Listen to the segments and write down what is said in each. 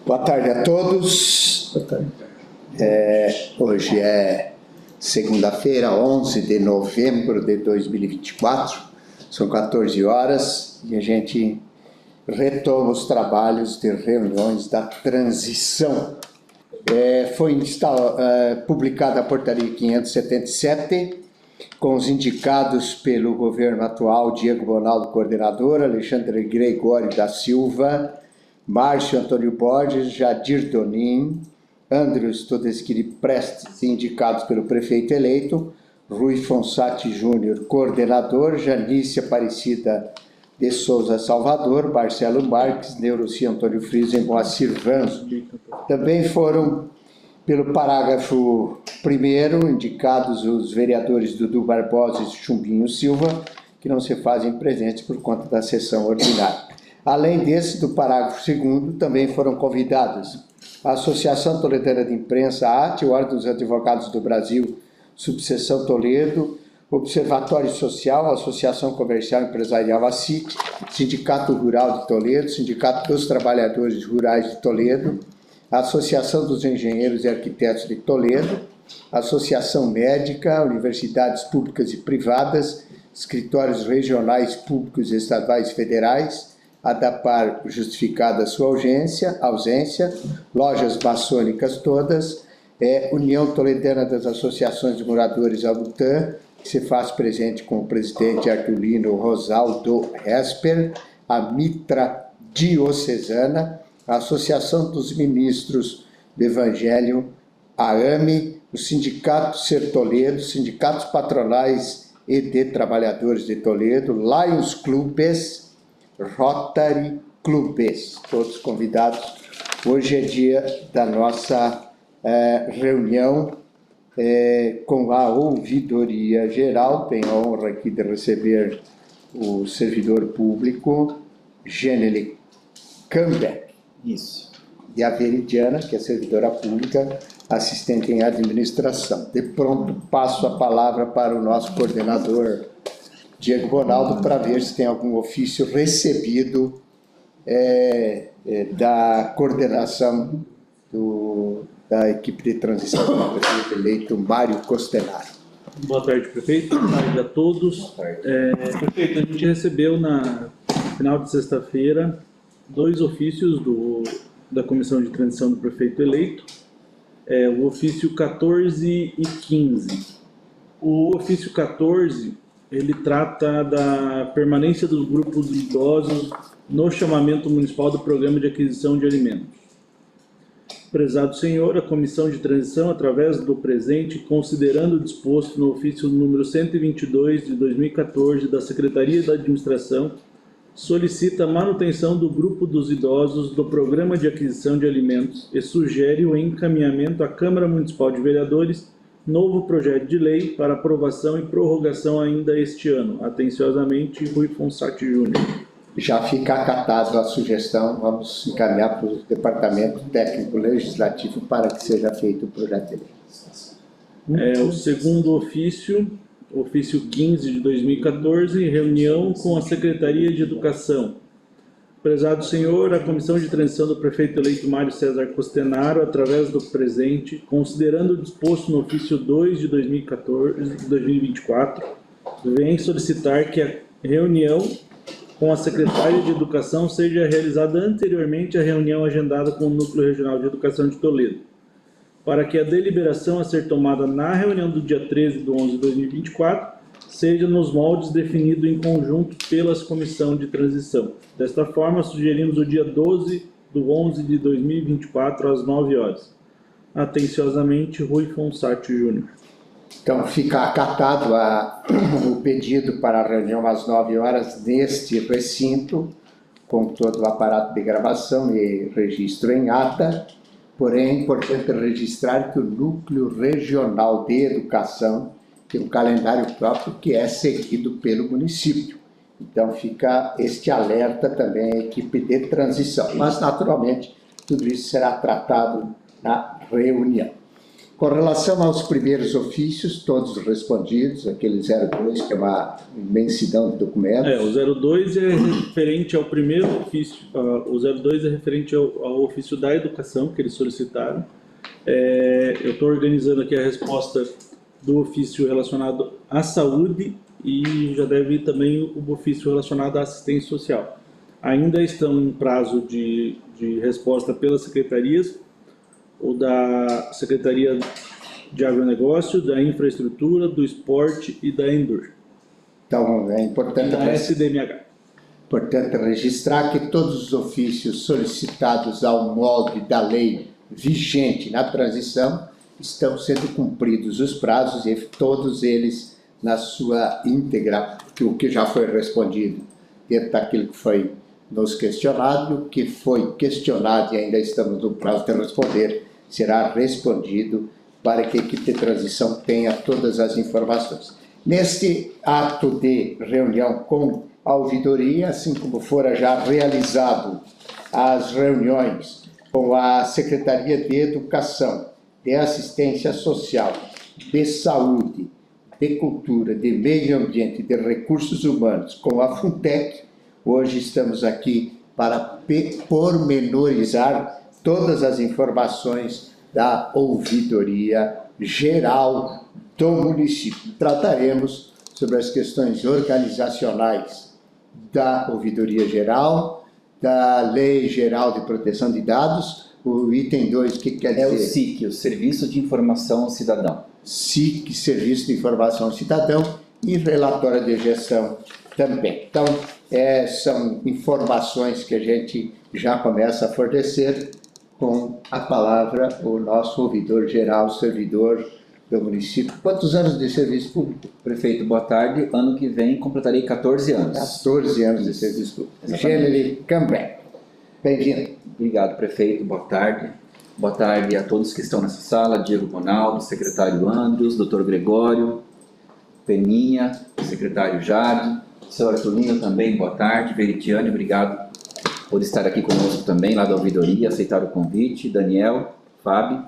Boa tarde a todos. Boa tarde. Hoje é segunda-feira, 11 de novembro de 2024. São 14 horas e a gente retoma os trabalhos de reuniões da transição. Foi publicada a portaria 577, com os indicados pelo governo atual, Diego Bonaldo, coordenador, Alexandre Gregório da Silva, Márcio Antônio Borges, Jadir Donin, Andrews Todeschini Prestes, indicados pelo prefeito eleito, Rui Fonsati Júnior, coordenador, Janice Aparecida de Souza Salvador, Marcelo Marques, Neuroci Antônio Friso e Moacir Vanzo. Também foram, pelo parágrafo 1º, indicados os vereadores Dudu Barbosa e Chumbinho Silva, que não se fazem presentes por conta da sessão ordinária. Além desse, do parágrafo 2º, também foram convidados a Associação Toledana de Imprensa, a AT, o Ordem dos Advogados do Brasil, Subseção Toledo, Observatório Social, Associação Comercial e Empresarial ACIT, Sindicato Rural de Toledo, Sindicato dos Trabalhadores Rurais de Toledo, Associação dos Engenheiros e Arquitetos de Toledo, Associação Médica, Universidades Públicas e Privadas, Escritórios Regionais Públicos, Estaduais e Federais, ADAPAR, justificada a sua ausência, Lojas Maçônicas todas, União Toledana das Associações de Moradores Abutan, que se faz presente com o presidente Artulino Rosaldo Hesper, a Mitra Diocesana, a Associação dos Ministros do Evangelho, a AME, o Sindicato Ser Toledo, Sindicatos Patronais e de Trabalhadores de Toledo, Lions Clubes, Rotary Clubes, todos convidados. Hoje é dia da nossa reunião com a Ouvidoria Geral. Tenho a honra aqui de receber o servidor público, Genele Cambeck. Isso. E a Veridiana, que é servidora pública, assistente em administração. De pronto, passo a palavra para o nosso coordenador, Diego Bonaldo, para ver se tem algum ofício recebido da coordenação da equipe de transição do prefeito eleito, Mário Costenaro. Boa tarde, prefeito. Boa tarde a todos. Boa tarde. Prefeito, a gente recebeu no final de sexta-feira 2 ofícios da comissão de transição do prefeito eleito, o ofício 14 e 15. O ofício 14, ele trata da permanência dos grupos de idosos no chamamento municipal do Programa de Aquisição de Alimentos. Prezado senhor, a comissão de transição, através do presente, considerando o disposto no ofício número 122 de 2014 da Secretaria da Administração, solicita a manutenção do grupo dos idosos do Programa de Aquisição de Alimentos e sugere o encaminhamento à Câmara Municipal de Vereadores novo projeto de lei para aprovação e prorrogação ainda este ano. Atenciosamente, Rui Fonsati Júnior. Já fica acatado a sugestão, vamos encaminhar para o Departamento Técnico Legislativo para que seja feito o projeto de lei. O segundo ofício 15 de 2014, reunião com a Secretaria de Educação. Prezado senhor, a comissão de transição do prefeito eleito Mário César Costenaro, através do presente, considerando o disposto no ofício 2 de 2024, vem solicitar que a reunião com a secretária de Educação seja realizada anteriormente à reunião agendada com o Núcleo Regional de Educação de Toledo, para que a deliberação a ser tomada na reunião do dia 13 de 11 de 2024 seja nos moldes definidos em conjunto pelas comissão de transição. Desta forma, sugerimos o dia 12 de 11 de 2024, às 9 horas. Atenciosamente, Rui Fonsati Júnior. Então, fica acatado o pedido para a reunião às 9 horas neste recinto, com todo o aparato de gravação e registro em ata. Porém, é importante registrar que o Núcleo Regional de Educação tem um calendário próprio que é seguido pelo município. Então, fica este alerta também à equipe de transição. Mas, naturalmente, tudo isso será tratado na reunião. Com relação aos primeiros ofícios, todos respondidos, aquele 02, que é uma imensidão de documentos. O 02 é referente ao primeiro ofício, o 02 é referente ao ofício da educação que eles solicitaram. Eu estou organizando aqui a resposta do ofício relacionado à saúde e já deve ir também o ofício relacionado à assistência social. Ainda estão em prazo de resposta pelas secretarias, ou da Secretaria de Agronegócio, da Infraestrutura, do Esporte e da Endur. Então, é importante... E da SDMH. Importante registrar que todos os ofícios solicitados ao molde da lei vigente na transição estão sendo cumpridos os prazos e todos eles na sua íntegra, o que já foi respondido dentro daquilo que foi nos questionado, o que foi questionado e ainda estamos no prazo de responder, será respondido para que a equipe de transição tenha todas as informações. Neste ato de reunião com a ouvidoria, assim como fora já realizado as reuniões com a Secretaria de Educação, de Assistência Social, de Saúde, de Cultura, de Meio Ambiente e de Recursos Humanos, com a FUNTEC, hoje estamos aqui para pormenorizar todas as informações da ouvidoria geral do município. Trataremos sobre as questões organizacionais da ouvidoria geral, da Lei Geral de Proteção de Dados, o item 2, o que quer dizer? É o SIC, o Serviço de Informação ao Cidadão. SIC, Serviço de Informação ao Cidadão, e relatório de gestão também. Então, são informações que a gente já começa a fornecer. Com a palavra, o nosso ouvidor geral, servidor do município. Quantos anos de serviço público? Prefeito, boa tarde. Ano que vem completarei 14 anos. 14 anos de serviço público. Gênero Cambé. Bem-vindo. Obrigado, prefeito. Boa tarde. Boa tarde a todos que estão nessa sala. Diego Ronaldo, secretário Andros, doutor Gregório, Peninha, secretário Jade, senhora Tulinho também, boa tarde. Veritiane, obrigado por estar aqui conosco também, lá da ouvidoria, aceitar o convite. Daniel, Fábio.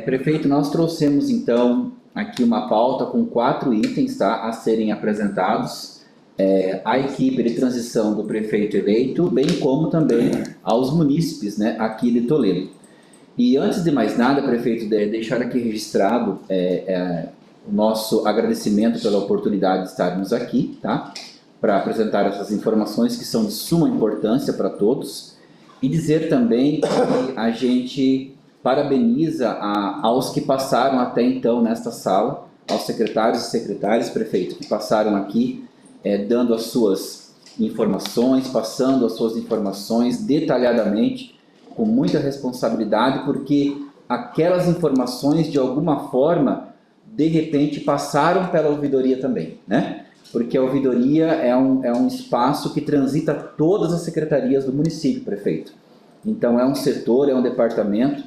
Prefeito, nós trouxemos então aqui uma pauta com 4 itens, tá, a serem apresentados à equipe de transição do prefeito eleito, bem como também aos munícipes, né, aqui de Toledo. E antes de mais nada, prefeito, deixar aqui registrado o nosso agradecimento pela oportunidade de estarmos aqui, tá, para apresentar essas informações que são de suma importância para todos, e dizer também que a gente parabeniza aos que passaram até então nesta sala, aos secretários e secretárias, prefeito, que passaram aqui dando as suas informações, passando as suas informações detalhadamente, com muita responsabilidade, porque aquelas informações de alguma forma, de repente, passaram pela ouvidoria também, né? Porque a ouvidoria é um espaço que transita todas as secretarias do município, prefeito. Então é um setor, é um departamento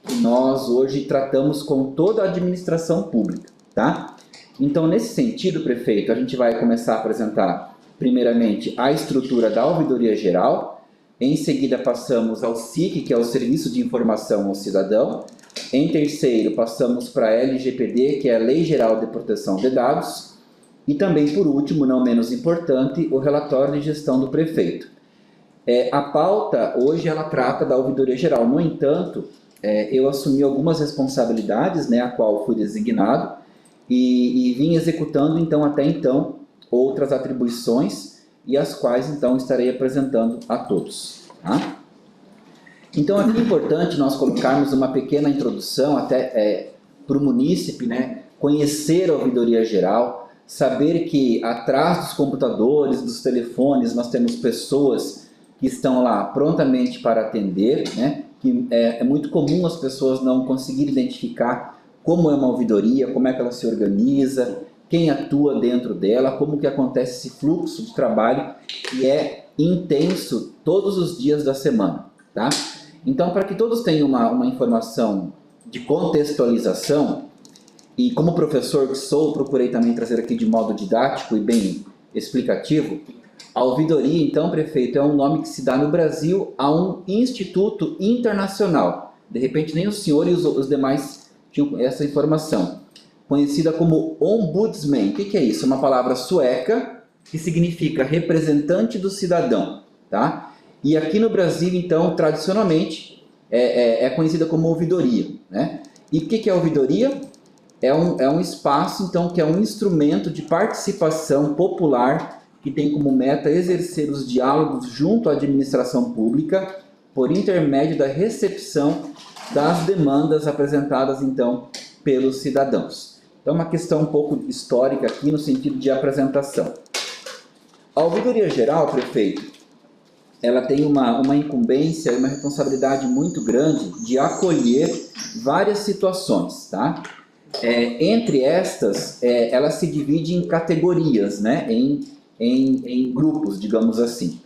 que nós hoje tratamos com toda a administração pública, tá? Então, nesse sentido, prefeito, a gente vai começar a apresentar, primeiramente, a estrutura da ouvidoria geral, em seguida passamos ao SIC, que é o Serviço de Informação ao Cidadão, em terceiro passamos para a LGPD, que é a Lei Geral de Proteção de Dados, e também, por último, não menos importante, o relatório de gestão do prefeito. A pauta, hoje, ela trata da ouvidoria geral. No entanto, eu assumi algumas responsabilidades, né, a qual fui designado, e vim executando, então, até então, outras atribuições, e as quais, então, estarei apresentando a todos. Tá? Então, aqui é importante nós colocarmos uma pequena introdução, até para o munícipe, né, conhecer a ouvidoria geral, saber que atrás dos computadores, dos telefones, nós temos pessoas que estão lá prontamente para atender, né? Que é muito comum as pessoas não conseguirem identificar como é uma ouvidoria, como é que ela se organiza, quem atua dentro dela, como que acontece esse fluxo de trabalho que é intenso todos os dias da semana, tá? Então, para que todos tenham uma informação de contextualização, e como professor que sou, procurei também trazer aqui de modo didático e bem explicativo, a ouvidoria, então, prefeito, é um nome que se dá no Brasil a um instituto internacional. De repente, nem o senhor e os demais tinham essa informação, conhecida como ombudsman. O que é isso? É uma palavra sueca que significa representante do cidadão, tá? E aqui no Brasil, então, tradicionalmente, é conhecida como ouvidoria, né? E o que é ouvidoria? É um espaço, então, que é um instrumento de participação popular que tem como meta exercer os diálogos junto à administração pública por intermédio da recepção das demandas apresentadas, então, pelos cidadãos. Então, uma questão um pouco histórica aqui no sentido de apresentação. A ouvidoria geral, prefeito, ela tem uma incumbência e uma responsabilidade muito grande de acolher várias situações, tá? Entre estas, ela se divide em categorias, né? Em grupos, digamos assim.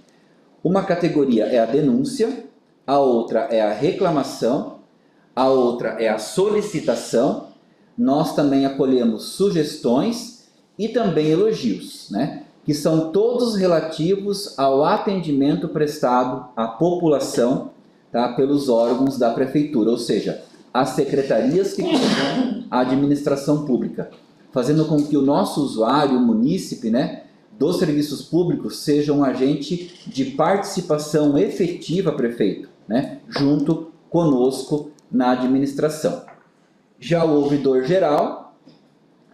Uma categoria é a denúncia, a outra é a reclamação, a outra é a solicitação. Nós também acolhemos sugestões e também elogios, né? Que são todos relativos ao atendimento prestado à população, tá? Pelos órgãos da prefeitura, ou seja, as secretarias que compõem a administração pública, fazendo com que o nosso usuário, o munícipe, né, dos serviços públicos, seja um agente de participação efetiva, prefeito, né, junto conosco na administração. Já o ouvidor geral,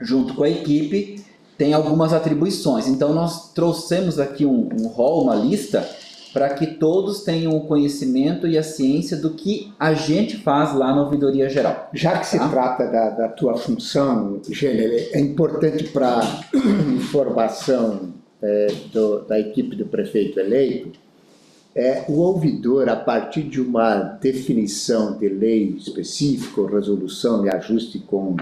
junto com a equipe, tem algumas atribuições. Então, nós trouxemos aqui um rol, uma lista, para que todos tenham o conhecimento e a ciência do que a gente faz lá na ouvidoria geral. Já que se trata da tua função, Gênero, é importante para informação da equipe do prefeito eleito, o ouvidor, a partir de uma definição de lei específica, ou resolução de ajuste com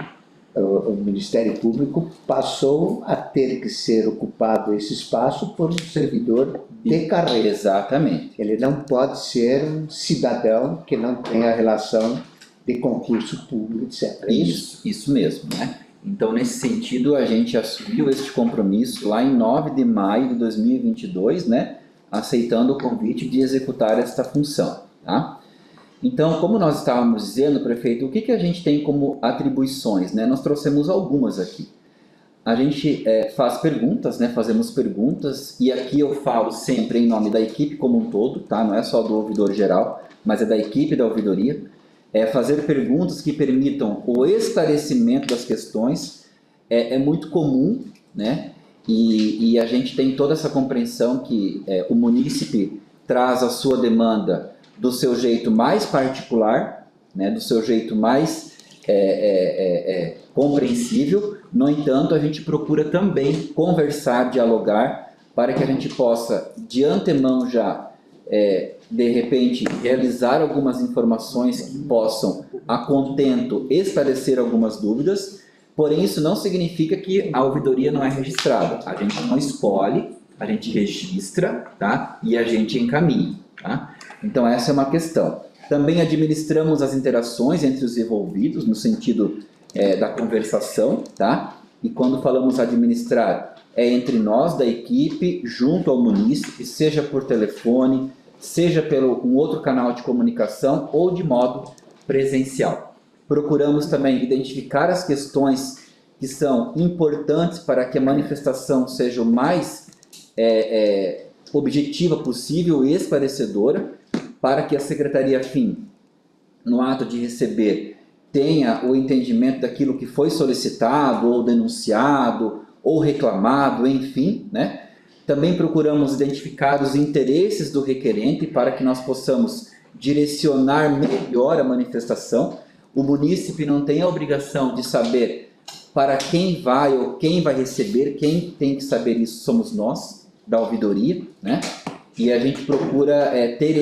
o Ministério Público, passou a ter que ser ocupado esse espaço por um servidor de carreira. Exatamente. Ele não pode ser um cidadão que não tenha relação de concurso público, etc. É isso? Isso mesmo, né? Então, nesse sentido, a gente assumiu este compromisso lá em 9 de maio de 2022, né? Aceitando o convite de executar esta função, tá? Então, como nós estávamos dizendo, prefeito, o que a gente tem como atribuições, né? Nós trouxemos algumas aqui. A gente faz perguntas, né? Fazemos perguntas, e aqui eu falo sempre em nome da equipe como um todo, tá? Não é só do ouvidor geral, mas é da equipe da ouvidoria. Fazer perguntas que permitam o esclarecimento das questões é muito comum, né? E a gente tem toda essa compreensão que o munícipe traz a sua demanda do seu jeito mais particular, né, do seu jeito mais compreensível. No entanto, a gente procura também conversar, dialogar, para que a gente possa, de antemão já, de repente, realizar algumas informações que possam, a contento, esclarecer algumas dúvidas. Porém, isso não significa que a ouvidoria não é registrada. A gente não escolhe, a gente registra, tá? E a gente encaminha, tá? Então, essa é uma questão. Também administramos as interações entre os envolvidos, no sentido da conversação, tá? E quando falamos administrar, é entre nós da equipe, junto ao munícipe, seja por telefone, seja pelo um outro canal de comunicação ou de modo presencial. Procuramos também identificar as questões que são importantes para que a manifestação seja o mais objetiva possível e esclarecedora, para que a Secretaria FIM, no ato de receber, tenha o entendimento daquilo que foi solicitado, ou denunciado, ou reclamado, enfim, né? Também procuramos identificar os interesses do requerente para que nós possamos direcionar melhor a manifestação. O munícipe não tem a obrigação de saber para quem vai ou quem vai receber. Quem tem que saber isso somos nós, da ouvidoria, né? E a gente procura ter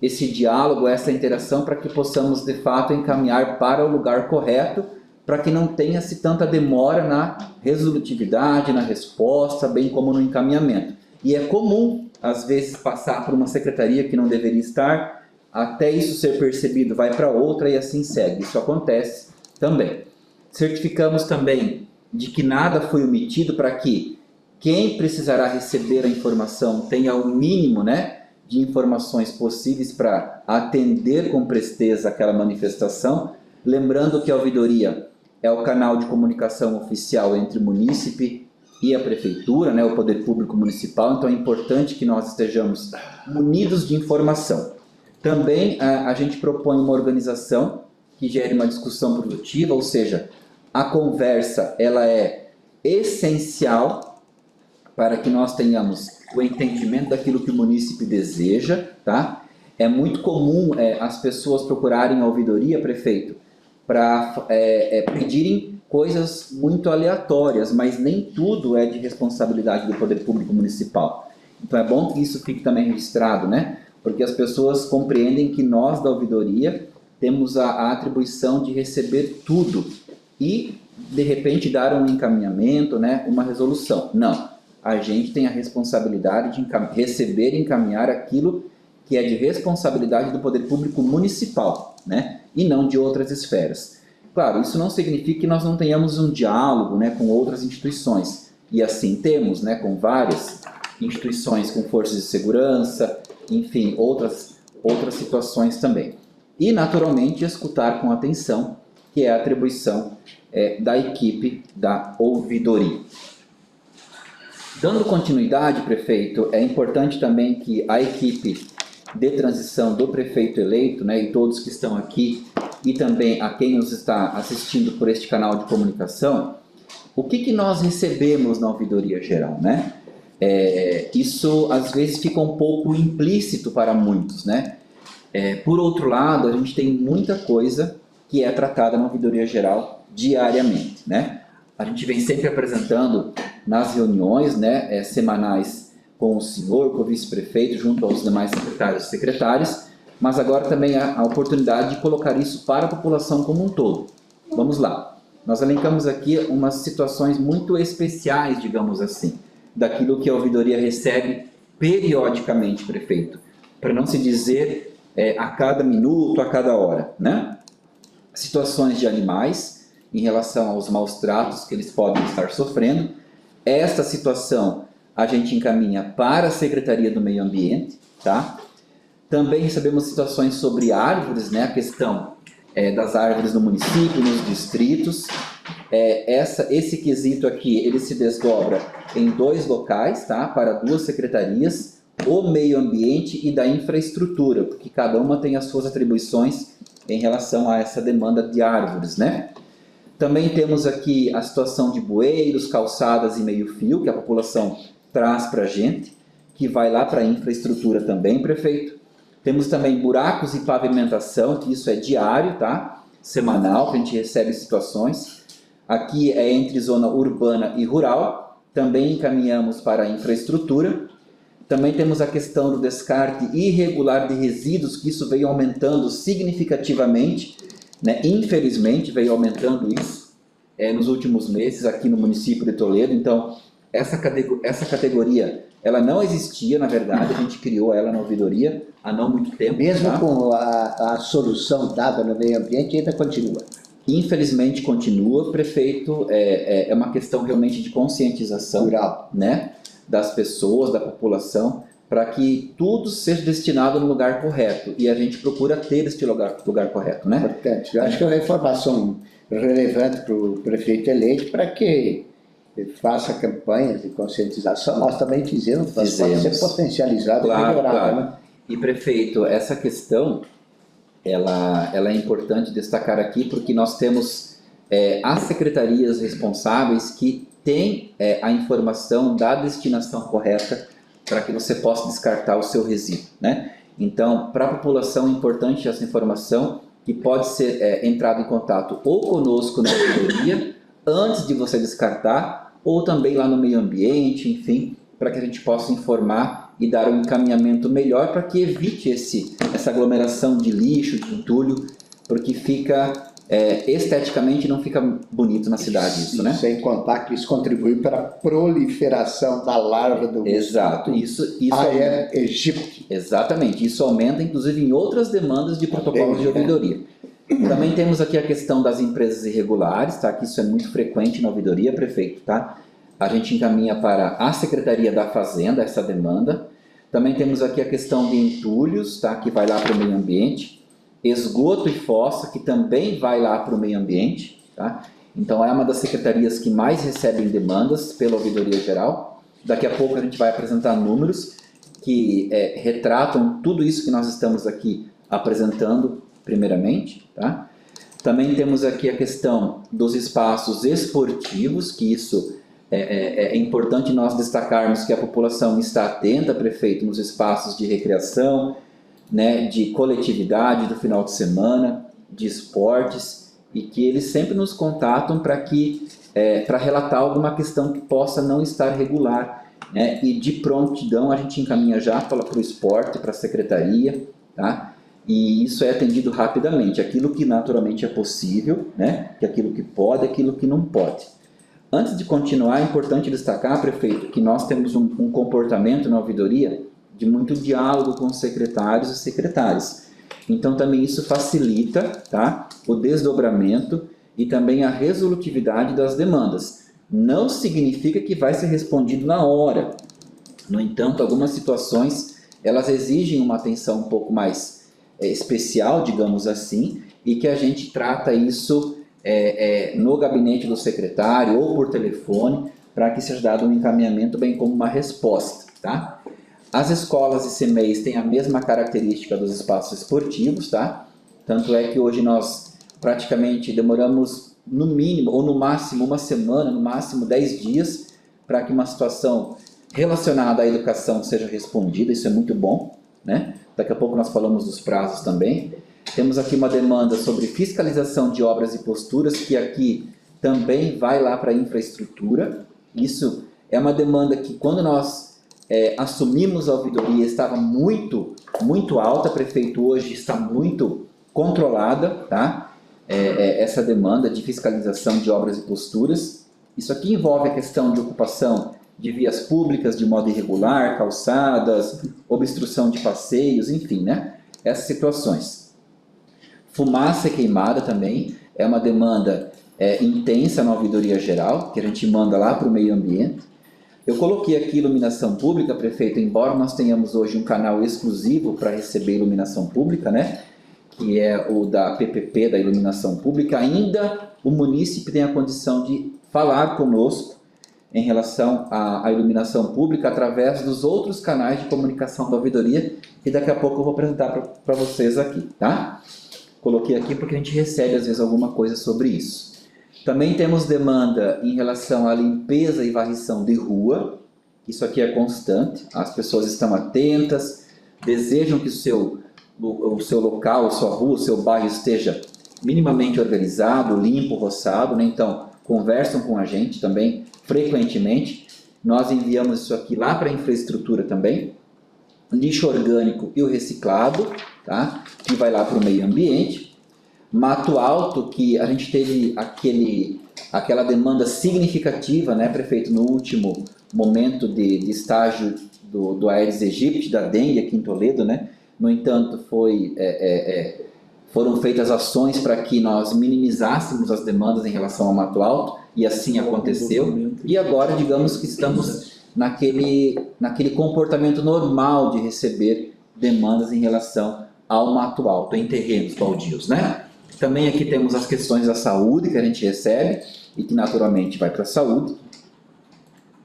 esse diálogo, essa interação, para que possamos, de fato, encaminhar para o lugar correto, para que não tenha-se tanta demora na resolutividade, na resposta, bem como no encaminhamento. E é comum, às vezes, passar por uma secretaria que não deveria estar, até isso ser percebido, vai para outra e assim segue. Isso acontece também. Certificamos também de que nada foi omitido, para que quem precisará receber a informação tenha o mínimo, né, de informações possíveis para atender com presteza aquela manifestação, Lembrando que a ouvidoria é o canal de comunicação oficial entre o munícipe e a prefeitura, né, o poder público municipal, então é importante que nós estejamos munidos de informação. Também a gente propõe uma organização que gere uma discussão produtiva, ou seja, a conversa ela é essencial para que nós tenhamos o entendimento daquilo que o munícipe deseja, tá? É muito comum as pessoas procurarem a ouvidoria, prefeito, para pedirem coisas muito aleatórias, mas nem tudo é de responsabilidade do poder público municipal. Então é bom que isso fique também registrado, né? Porque as pessoas compreendem que nós da ouvidoria temos a atribuição de receber tudo e, de repente, dar um encaminhamento, né, uma resolução. Não, a gente tem a responsabilidade de receber e encaminhar aquilo que é de responsabilidade do poder público municipal, né, e não de outras esferas. Claro, isso não significa que nós não tenhamos um diálogo, né, com outras instituições, e assim temos, né, com várias instituições, com forças de segurança, enfim, outras situações também. E, naturalmente, escutar com atenção, que é a atribuição da equipe da ouvidoria. Dando continuidade, prefeito, é importante também que a equipe de transição do prefeito eleito, né, e todos que estão aqui, e também a quem nos está assistindo por este canal de comunicação, o que nós recebemos na ouvidoria geral, né? Isso às vezes fica um pouco implícito para muitos, né? Por outro lado, a gente tem muita coisa que é tratada na ouvidoria geral diariamente, né? A gente vem sempre apresentando nas reuniões, né, semanais com o senhor, com o vice-prefeito, junto aos demais secretários e secretárias, mas agora também há a oportunidade de colocar isso para a população como um todo. Vamos lá. Nós elencamos aqui umas situações muito especiais, digamos assim, daquilo que a ouvidoria recebe periodicamente, prefeito, para não se dizer a cada minuto, a cada hora, né? Situações de animais em relação aos maus tratos que eles podem estar sofrendo. Esta situação a gente encaminha para a Secretaria do Meio Ambiente, tá? Também recebemos situações sobre árvores, né? A questão das árvores no município, nos distritos. Esse quesito aqui, ele se desdobra em 2 locais, tá? Para 2 secretarias, o meio ambiente e da infraestrutura, porque cada uma tem as suas atribuições em relação a essa demanda de árvores, né? Também temos aqui a situação de bueiros, calçadas e meio-fio, que a população traz para a gente, que vai lá para a infraestrutura também, prefeito. Temos também buracos e pavimentação, que isso é diário, tá? Semanal, que a gente recebe situações. Aqui é entre zona urbana e rural, também encaminhamos para a infraestrutura. Também temos a questão do descarte irregular de resíduos, que isso veio aumentando significativamente, né? Infelizmente veio aumentando isso nos últimos meses aqui no município de Toledo. Então, essa categoria, ela não existia, na verdade, a gente criou ela na ouvidoria há não muito tempo. Mesmo tá? com a solução dada no meio ambiente, ainda continua. Infelizmente continua, prefeito, é uma questão realmente de conscientização Rural, né, das pessoas, da população, para que tudo seja destinado no lugar correto, e a gente procura ter este lugar correto, né? importante. Eu acho que é uma informação relevante para o prefeito eleito, para que ele faça campanhas de conscientização. Nós também fizemos, mas pode ser potencializado e melhorado. Né? E prefeito, essa questão, ela é importante destacar aqui, porque nós temos as secretarias responsáveis que têm a informação da destinação correta para que você possa descartar o seu resíduo, né? Então, para a população é importante essa informação, que pode ser entrado em contato ou conosco na ouvidoria, antes de você descartar, ou também lá no meio ambiente, enfim, para que a gente possa informar e dar um encaminhamento melhor para que evite essa aglomeração de lixo, de entulho, porque fica esteticamente não fica bonito na cidade isso, né? Sem contar que isso contribui para a proliferação da larva do Exato, isso Aedes aegypti. Exatamente, isso aumenta inclusive em outras demandas de protocolos de ouvidoria. Também temos aqui a questão das empresas irregulares, tá? Que isso é muito frequente na ouvidoria, prefeito, tá? A gente encaminha para a Secretaria da Fazenda essa demanda. Também temos aqui a questão de entulhos, tá? Que vai lá para o meio ambiente. esgoto e fossa, que também vai lá para o meio ambiente, tá? Então é uma das secretarias que mais recebem demandas pela Ouvidoria Geral. Daqui a pouco a gente vai apresentar números que retratam tudo isso que nós estamos aqui apresentando primeiramente, tá? Também temos aqui a questão dos espaços esportivos, que isso é importante nós destacarmos que a população está atenta, prefeito, nos espaços de recreação, né, de coletividade do final de semana, de esportes, e que eles sempre nos contatam para relatar alguma questão que possa não estar regular, né, e de prontidão a gente encaminha já para o esporte, para a secretaria, tá? E isso é atendido rapidamente, aquilo que naturalmente é possível, né, aquilo que pode, aquilo que não pode. Antes de continuar, é importante destacar, prefeito, que nós temos um comportamento na ouvidoria de muito diálogo com os secretários e secretárias. Então também isso facilita, tá, o desdobramento e também a resolutividade das demandas. Não significa que vai ser respondido na hora. No entanto, algumas situações elas exigem uma atenção um pouco mais especial, digamos assim, e que a gente trata isso no gabinete do secretário ou por telefone, para que seja dado um encaminhamento bem como uma resposta, tá? As escolas e CMEIs têm a mesma característica dos espaços esportivos, tá? Tanto é que hoje nós praticamente demoramos no mínimo ou no máximo uma semana, no máximo 10 dias, para que uma situação relacionada à educação seja respondida. Isso é muito bom, né? Daqui a pouco nós falamos dos prazos também. Temos aqui uma demanda sobre fiscalização de obras e posturas, que aqui também vai lá para a infraestrutura. Isso é uma demanda que, quando nós assumimos a ouvidoria, estava muito alta. Prefeito, hoje está muito controlada, tá? Essa demanda de fiscalização de obras e posturas. Isso aqui envolve a questão de ocupação de vias públicas de modo irregular, calçadas, obstrução de passeios, enfim, né? Essas situações. Fumaça e queimada também é uma demanda intensa na ouvidoria geral, que a gente manda lá para o meio ambiente. Eu coloquei aqui iluminação pública, prefeito, embora nós tenhamos hoje um canal exclusivo para receber iluminação pública, né? Que é o da PPP, da iluminação pública, ainda o munícipe tem a condição de falar conosco em relação à iluminação pública através dos outros canais de comunicação da ouvidoria, que daqui a pouco eu vou apresentar para vocês aqui, tá? Coloquei aqui porque a gente recebe às vezes alguma coisa sobre isso. Também temos demanda em relação à limpeza e varrição de rua. Isso aqui é constante, as pessoas estão atentas, desejam que o seu local, a sua rua, o seu bairro esteja minimamente organizado, limpo, roçado, né? Então conversam com a gente também frequentemente. Nós enviamos isso aqui lá para a infraestrutura também. Lixo orgânico e o reciclado, tá? Que vai lá para o meio ambiente. Mato alto, que a gente teve aquela demanda significativa, né, prefeito, no último momento de estágio do Aedes aegypti, da dengue aqui em Toledo, né? No entanto, foram feitas ações para que nós minimizássemos as demandas em relação ao mato alto, e assim aconteceu. E agora, digamos que estamos naquele comportamento normal de receber demandas em relação ao mato alto, em terrenos baldios, né? Também aqui temos as questões da saúde que a gente recebe e que naturalmente vai para a saúde.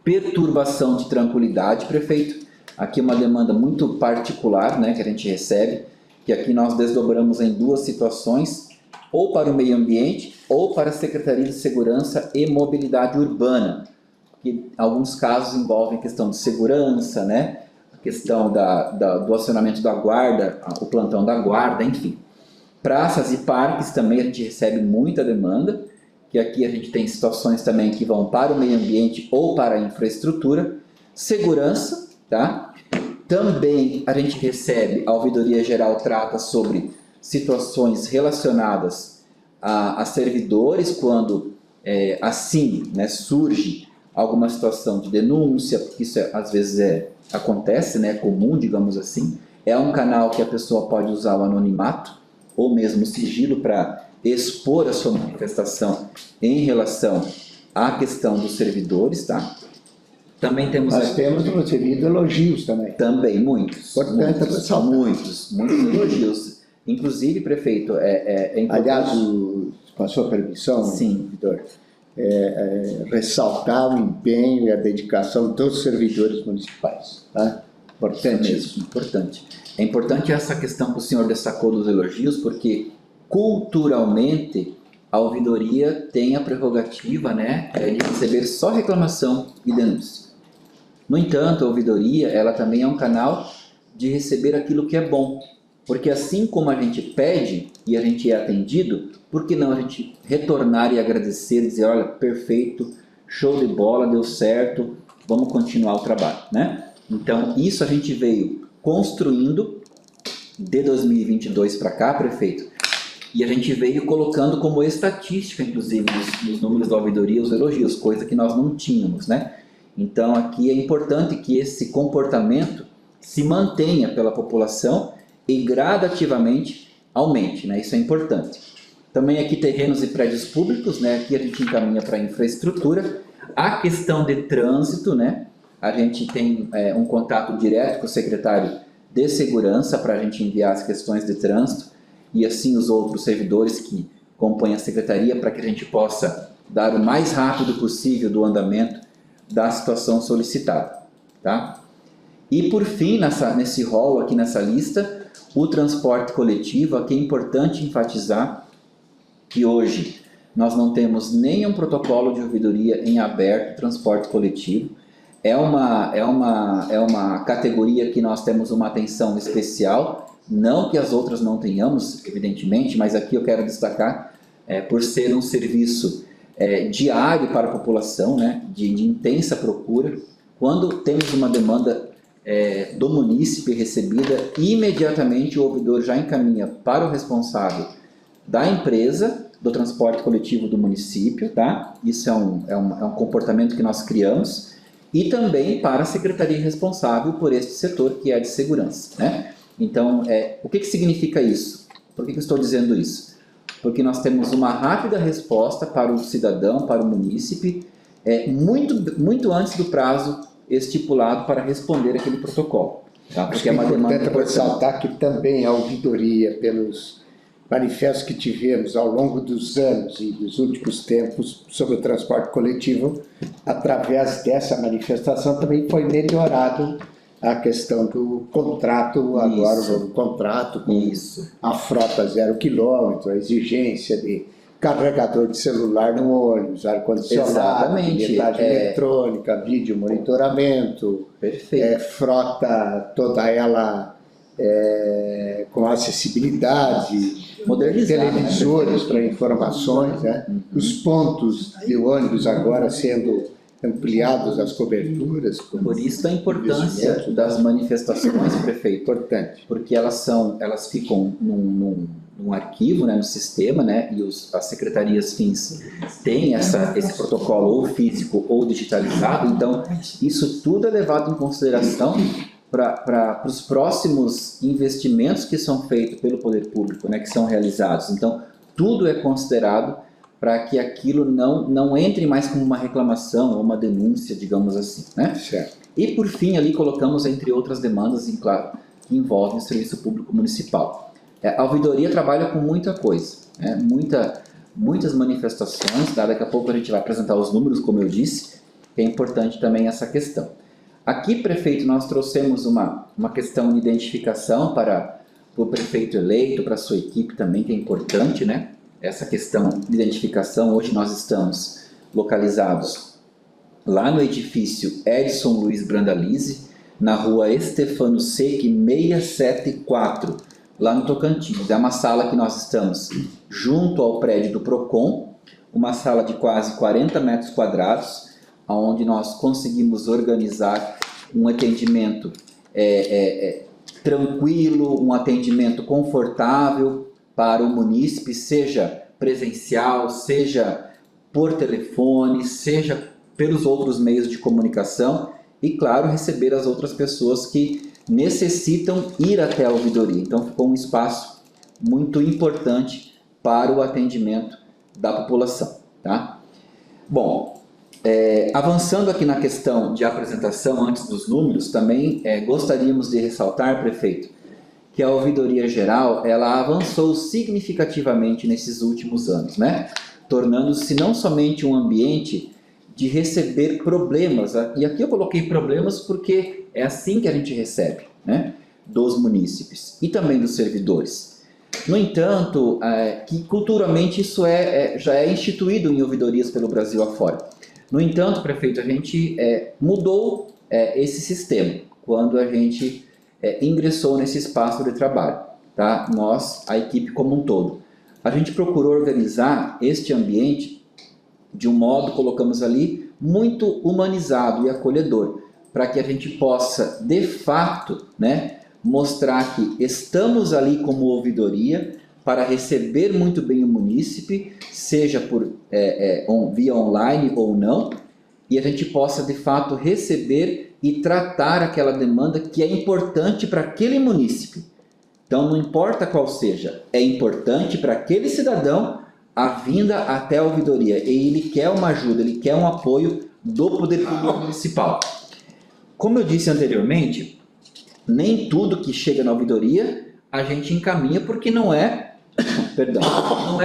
Perturbação de tranquilidade, prefeito. Aqui uma demanda muito particular, né, que a gente recebe, que aqui nós desdobramos em duas situações, ou para o meio ambiente ou para a Secretaria de Segurança e Mobilidade Urbana, que alguns casos envolvem a questão de segurança, né, a questão do acionamento da guarda, o plantão da guarda, enfim. Praças e parques também a gente recebe muita demanda, que aqui a gente tem situações também que vão para o meio ambiente ou para a infraestrutura. Segurança, tá? Também a gente recebe, a ouvidoria geral trata sobre situações relacionadas a servidores, quando assim, né, surge alguma situação de denúncia, porque isso às vezes acontece, né, é comum, digamos assim. É um canal que a pessoa pode usar o anonimato ou mesmo o sigilo para expor a sua manifestação em relação à questão dos servidores, tá? Também temos... Nós temos recebido elogios também. Também, muitos. Importante ressaltar. Muitos elogios Inclusive, prefeito, é importante... Aliás, com a sua permissão, Sim. Vitor, ressaltar o empenho e a dedicação dos servidores municipais. Tá? Importante isso. Importante. É importante essa questão que o senhor destacou dos elogios, porque culturalmente a ouvidoria tem a prerrogativa, né, de receber só reclamação e denúncia. No entanto, a ouvidoria ela também é um canal de receber aquilo que é bom, porque assim como a gente pede e a gente é atendido, por que não a gente retornar e agradecer, dizer, olha, perfeito, show de bola, deu certo, vamos continuar o trabalho, né? Então, isso a gente veio construindo de 2022 para cá, prefeito, e a gente veio colocando como estatística, inclusive, nos números da ouvidoria, os elogios, coisa que nós não tínhamos, né? Então, aqui é importante que esse comportamento se mantenha pela população e gradativamente aumente, né? Isso é importante. Também aqui terrenos e prédios públicos, né? Aqui a gente encaminha para infraestrutura. A questão de trânsito, né? A gente tem um contato direto com o secretário de segurança para a gente enviar as questões de trânsito e assim os outros servidores que compõem a secretaria para que a gente possa dar o mais rápido possível do andamento da situação solicitada, tá? E por fim, nesse rol aqui nessa lista, o transporte coletivo. Aqui é importante enfatizar que hoje nós não temos nenhum protocolo de ouvidoria em aberto, transporte coletivo. É uma categoria que nós temos uma atenção especial, não que as outras não tenhamos, evidentemente, mas aqui eu quero destacar, por ser um serviço diário para a população, né, de intensa procura. Quando temos uma demanda do munícipe recebida, imediatamente o ouvidor já encaminha para o responsável da empresa do transporte coletivo do município, tá? Isso é um comportamento que nós criamos, e também para a secretaria responsável por este setor, que é a de segurança, né? Então, o que significa isso? Por que eu estou dizendo isso? Porque nós temos uma rápida resposta para o cidadão, para o munícipe, muito antes do prazo estipulado para responder aquele protocolo. Tá? Porque é uma demanda importante. Ressaltar que também a ouvidoria, pelos manifestos que tivemos ao longo dos anos e dos últimos tempos sobre o transporte coletivo, através dessa manifestação também foi melhorado a questão do contrato, agora o contrato com a frota 0 km, a exigência de carregador de celular no ônibus, ar-condicionado, bilhetagem eletrônica, vídeo monitoramento, frota toda ela com acessibilidade, televisores, né, para informações, né? Os pontos de ônibus agora sendo ampliados, as coberturas. Por isso a importância das manifestações, prefeito. Importante. Porque elas ficam num arquivo, né, no sistema, né, e as secretarias fins têm esse protocolo ou físico ou digitalizado. Então, isso tudo é levado em consideração para os próximos investimentos que são feitos pelo poder público, né, que são realizados. Então, tudo é considerado para que aquilo não entre mais como uma reclamação ou uma denúncia, digamos assim, né? Certo. E por fim, ali colocamos, entre outras demandas, em claro, que envolvem o serviço público municipal. A ouvidoria trabalha com muita coisa, né? Muitas manifestações, tá? Daqui a pouco a gente vai apresentar os números, como eu disse, é importante também essa questão. Aqui, prefeito, nós trouxemos uma questão de identificação para o prefeito eleito, para a sua equipe também, que é importante, né? Essa questão de identificação. Hoje nós estamos localizados lá no edifício Edson Luiz Brandalize, na rua Estefano Seque 674, lá no Tocantins. É uma sala que nós estamos junto ao prédio do Procon, uma sala de quase 40 metros quadrados, onde nós conseguimos organizar um atendimento tranquilo, um atendimento confortável para o munícipe, seja presencial, seja por telefone, seja pelos outros meios de comunicação e, claro, receber as outras pessoas que necessitam ir até a ouvidoria. Então, ficou um espaço muito importante para o atendimento da população, tá? Bom, avançando aqui na questão de apresentação, antes dos números, também gostaríamos de ressaltar, prefeito, que a ouvidoria geral ela avançou significativamente nesses últimos anos, né? Tornando-se não somente um ambiente de receber problemas, e aqui eu coloquei problemas porque é assim que a gente recebe, né? Dos munícipes e também dos servidores. No entanto, que culturalmente isso já é instituído em ouvidorias pelo Brasil afora. No entanto, prefeito, a gente mudou esse sistema quando a gente ingressou nesse espaço de trabalho, tá? Nós, a equipe como um todo. A gente procurou organizar este ambiente de um modo, colocamos ali, muito humanizado e acolhedor, para que a gente possa, de fato, né, mostrar que estamos ali como ouvidoria para receber muito bem o munícipe, seja por via online ou não, e a gente possa, de fato, receber e tratar aquela demanda que é importante para aquele munícipe. Então, não importa qual seja, é importante para aquele cidadão a vinda até a ouvidoria. E ele quer uma ajuda, ele quer um apoio do Poder Público Municipal. Como eu disse anteriormente, nem tudo que chega na ouvidoria a gente encaminha porque não é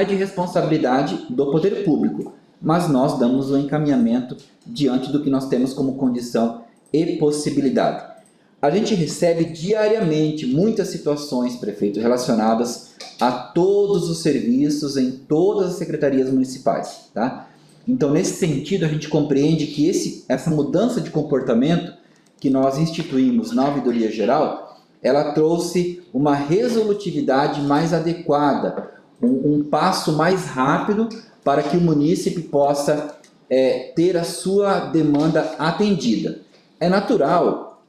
de responsabilidade do Poder Público. Mas nós damos o encaminhamento diante do que nós temos como condição e possibilidade. A gente recebe diariamente muitas situações, prefeito, relacionadas a todos os serviços em todas as secretarias municipais, tá? Então, nesse sentido, a gente compreende que essa mudança de comportamento que nós instituímos na ouvidoria geral, ela trouxe uma resolutividade mais adequada, um passo mais rápido para que o munícipe possa ter a sua demanda atendida. É natural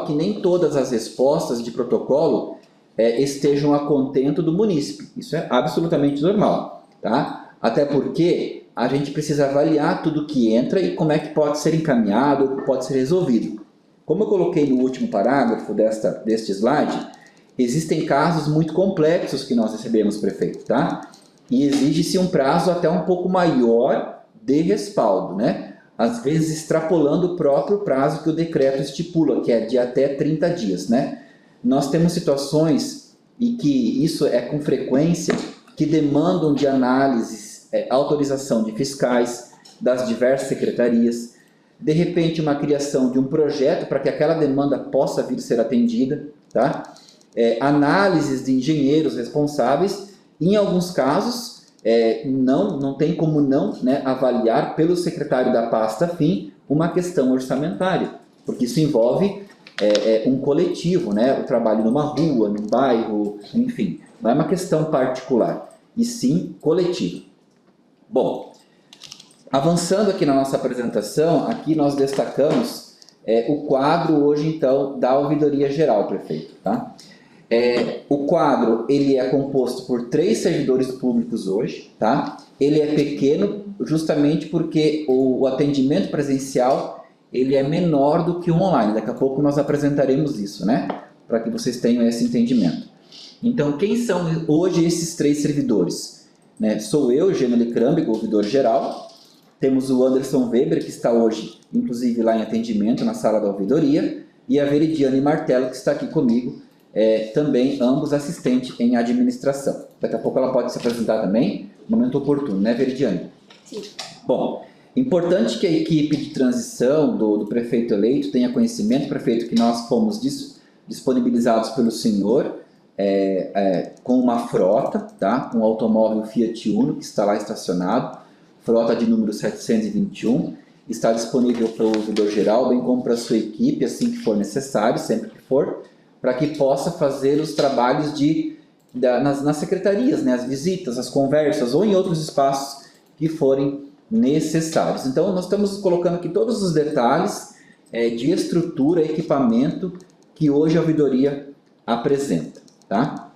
que nem todas as respostas de protocolo estejam a contento do munícipe. Isso é absolutamente normal, tá? Até porque a gente precisa avaliar tudo que entra e como é que pode ser encaminhado, pode ser resolvido. Como eu coloquei no último parágrafo deste slide, existem casos muito complexos que nós recebemos, prefeito, tá? E exige-se um prazo até um pouco maior de respaldo, né? Às vezes extrapolando o próprio prazo que o decreto estipula, que é de até 30 dias, né? Nós temos situações, e que isso é com frequência, que demandam de análises, autorização de fiscais das diversas secretarias, de repente uma criação de um projeto para que aquela demanda possa vir a ser atendida, tá? Análises de engenheiros responsáveis, e em alguns casos não tem como não, né, avaliar pelo secretário da pasta afim uma questão orçamentária, porque isso envolve um coletivo, né, o trabalho numa rua, num bairro, enfim, não é uma questão particular, e sim coletiva. Bom, avançando aqui na nossa apresentação, aqui nós destacamos o quadro hoje, então, da ouvidoria geral, prefeito, tá? O quadro, ele é composto por 3 servidores públicos hoje, tá? Ele é pequeno justamente porque o atendimento presencial, ele é menor do que o online. Daqui a pouco nós apresentaremos isso, né? Para que vocês tenham esse entendimento. Então, quem são hoje esses 3 servidores? Né? Sou eu, Gênero Crambe, ouvidor geral. Temos o Anderson Weber, que está hoje, inclusive, lá em atendimento, na sala da ouvidoria. E a Veridiane Martelo, que está aqui comigo, também, ambos assistentes em administração. Daqui a pouco ela pode se apresentar também, no momento oportuno, né, Veridiane? Sim. Bom, importante que a equipe de transição do prefeito eleito tenha conhecimento, prefeito, que nós fomos disponibilizados pelo senhor com uma frota, tá? Um automóvel Fiat Uno que está lá estacionado, frota de número 721, está disponível para o ouvidor geral, bem como para a sua equipe, assim que for necessário, sempre que for, para que possa fazer os trabalhos nas secretarias, né? As visitas, as conversas ou em outros espaços que forem necessários. Então, nós estamos colocando aqui todos os detalhes de estrutura, equipamento que hoje a ouvidoria apresenta, tá?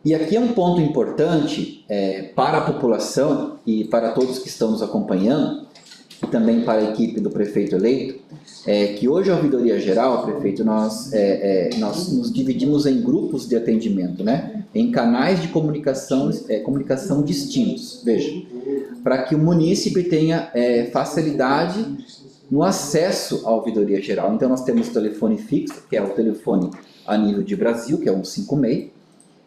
E aqui é um ponto importante para a população e para todos que estão nos acompanhando, e também para a equipe do prefeito eleito, que hoje a ouvidoria geral, prefeito, nós nos dividimos em grupos de atendimento, né? Em canais de comunicação distintos, veja, para que o munícipe tenha facilidade no acesso à ouvidoria geral. Então nós temos o telefone fixo, que é o telefone a nível de Brasil, que é 156.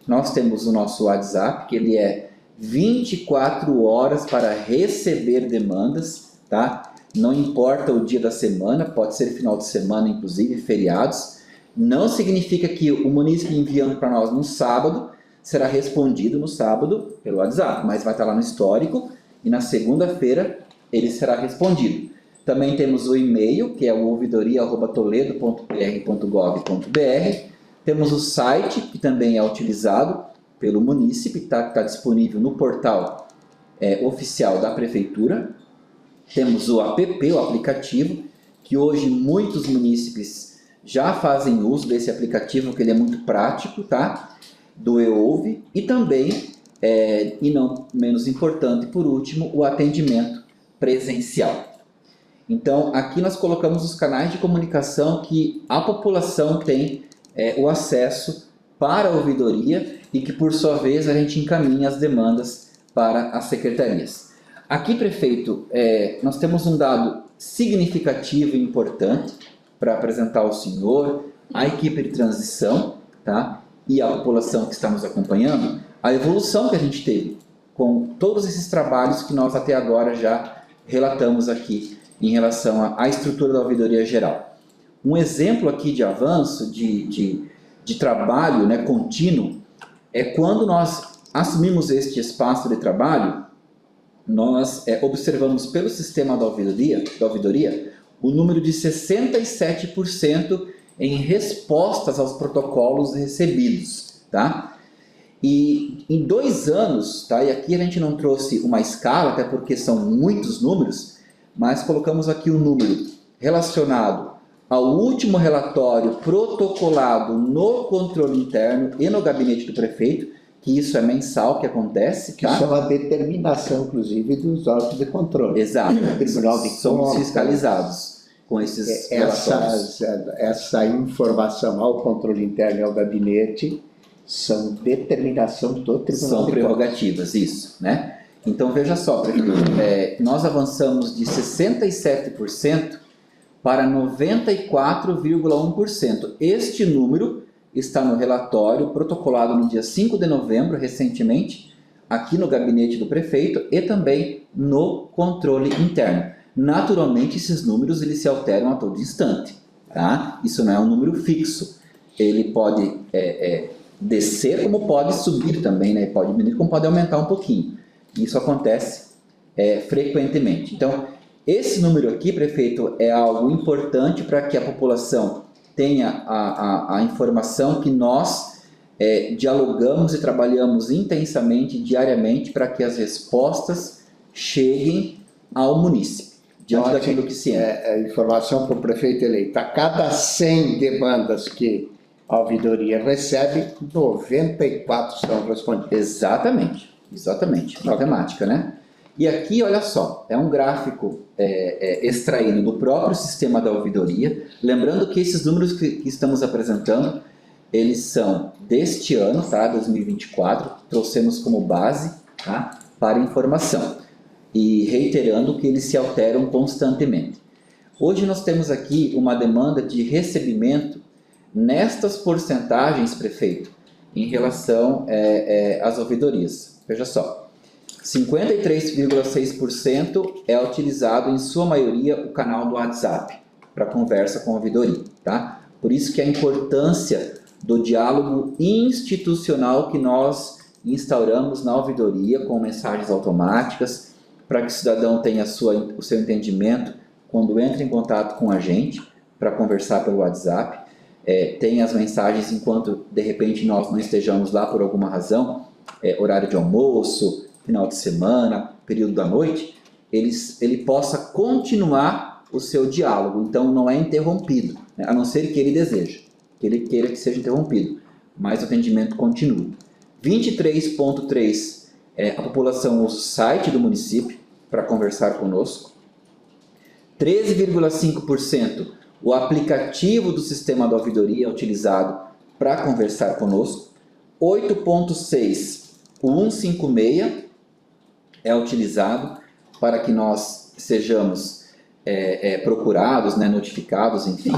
Nós temos o nosso WhatsApp, que ele é 24 horas para receber demandas, tá? Não importa o dia da semana, pode ser final de semana, inclusive feriados. Não significa que o munícipe enviando para nós no sábado será respondido no sábado pelo WhatsApp, mas vai estar lá no histórico e na segunda-feira ele será respondido. Também temos o e-mail, que é o ouvidoria@toledo.pr.gov.br. Temos o site, que também é utilizado pelo munícipe, que está disponível no portal oficial da Prefeitura. Temos o app, o aplicativo, que hoje muitos munícipes já fazem uso desse aplicativo, que ele é muito prático, tá? Do EOUVE. E também, e não menos importante, por último, o atendimento presencial. Então, aqui nós colocamos os canais de comunicação que a população tem o acesso para a ouvidoria e que, por sua vez, a gente encaminha as demandas para as secretarias. Aqui, prefeito, nós temos um dado significativo e importante para apresentar ao senhor, à equipe de transição, tá? E à população que está nos acompanhando, a evolução que a gente teve com todos esses trabalhos que nós até agora já relatamos aqui em relação à estrutura da ouvidoria geral. Um exemplo aqui de avanço, de trabalho, né, contínuo, é quando nós assumimos este espaço de trabalho, nós observamos pelo sistema da ouvidoria o número de 67% em respostas aos protocolos recebidos, tá? E em 2 anos, tá? E aqui a gente não trouxe uma escala, até porque são muitos números, mas colocamos aqui um número relacionado ao último relatório protocolado no controle interno e no gabinete do prefeito, que isso é mensal que acontece, Que tá? isso é uma determinação, inclusive, dos órgãos de controle. Exato. Tribunal de Somos Contas. fiscalizados com esses relatórios. Essa informação ao controle interno e ao gabinete são determinação do Tribunal São de prerrogativas, isso, né? Então, veja só, prefeito, nós avançamos de 67% para 94,1%. Este número está no relatório protocolado no dia 5 de novembro, recentemente, aqui no gabinete do prefeito e também no controle interno. Naturalmente, esses números eles se alteram a todo instante, tá? Isso não é um número fixo. Ele pode descer como pode subir também, né? Pode diminuir como pode aumentar um pouquinho. Isso acontece frequentemente. Então, esse número aqui, prefeito, é algo importante para que a população tenha a informação que nós dialogamos e trabalhamos intensamente, diariamente, para que as respostas cheguem ao munícipe, diante daquilo que se é. A informação para o prefeito eleito. A cada 100 demandas que a ouvidoria recebe, 94 são respondidas. Exatamente. Matemática, né? E aqui, olha só, é um gráfico extraído do próprio sistema da ouvidoria. Lembrando que esses números que estamos apresentando, eles são deste ano, tá? 2024, trouxemos como base, tá? Para informação. E reiterando que eles se alteram constantemente. Hoje nós temos aqui uma demanda de recebimento nestas porcentagens, prefeito, em relação às ouvidorias. Veja só, 53,6% é utilizado em sua maioria o canal do WhatsApp para conversa com a ouvidoria, tá? Por isso que a importância do diálogo institucional que nós instauramos na ouvidoria com mensagens automáticas, para que o cidadão tenha o seu entendimento quando entra em contato com a gente para conversar pelo WhatsApp. Tem as mensagens enquanto de repente nós não estejamos lá por alguma razão, horário de almoço, final de semana, período da noite, ele possa continuar o seu diálogo. Então não é interrompido, né? A não ser que ele deseje, que ele queira que seja interrompido, mas o atendimento continua. 23,3% a população usa o site do município para conversar conosco. 13,5% o aplicativo do sistema da ouvidoria é utilizado para conversar conosco. 8,6% o 156 é utilizado para que nós sejamos procurados, né, notificados, enfim.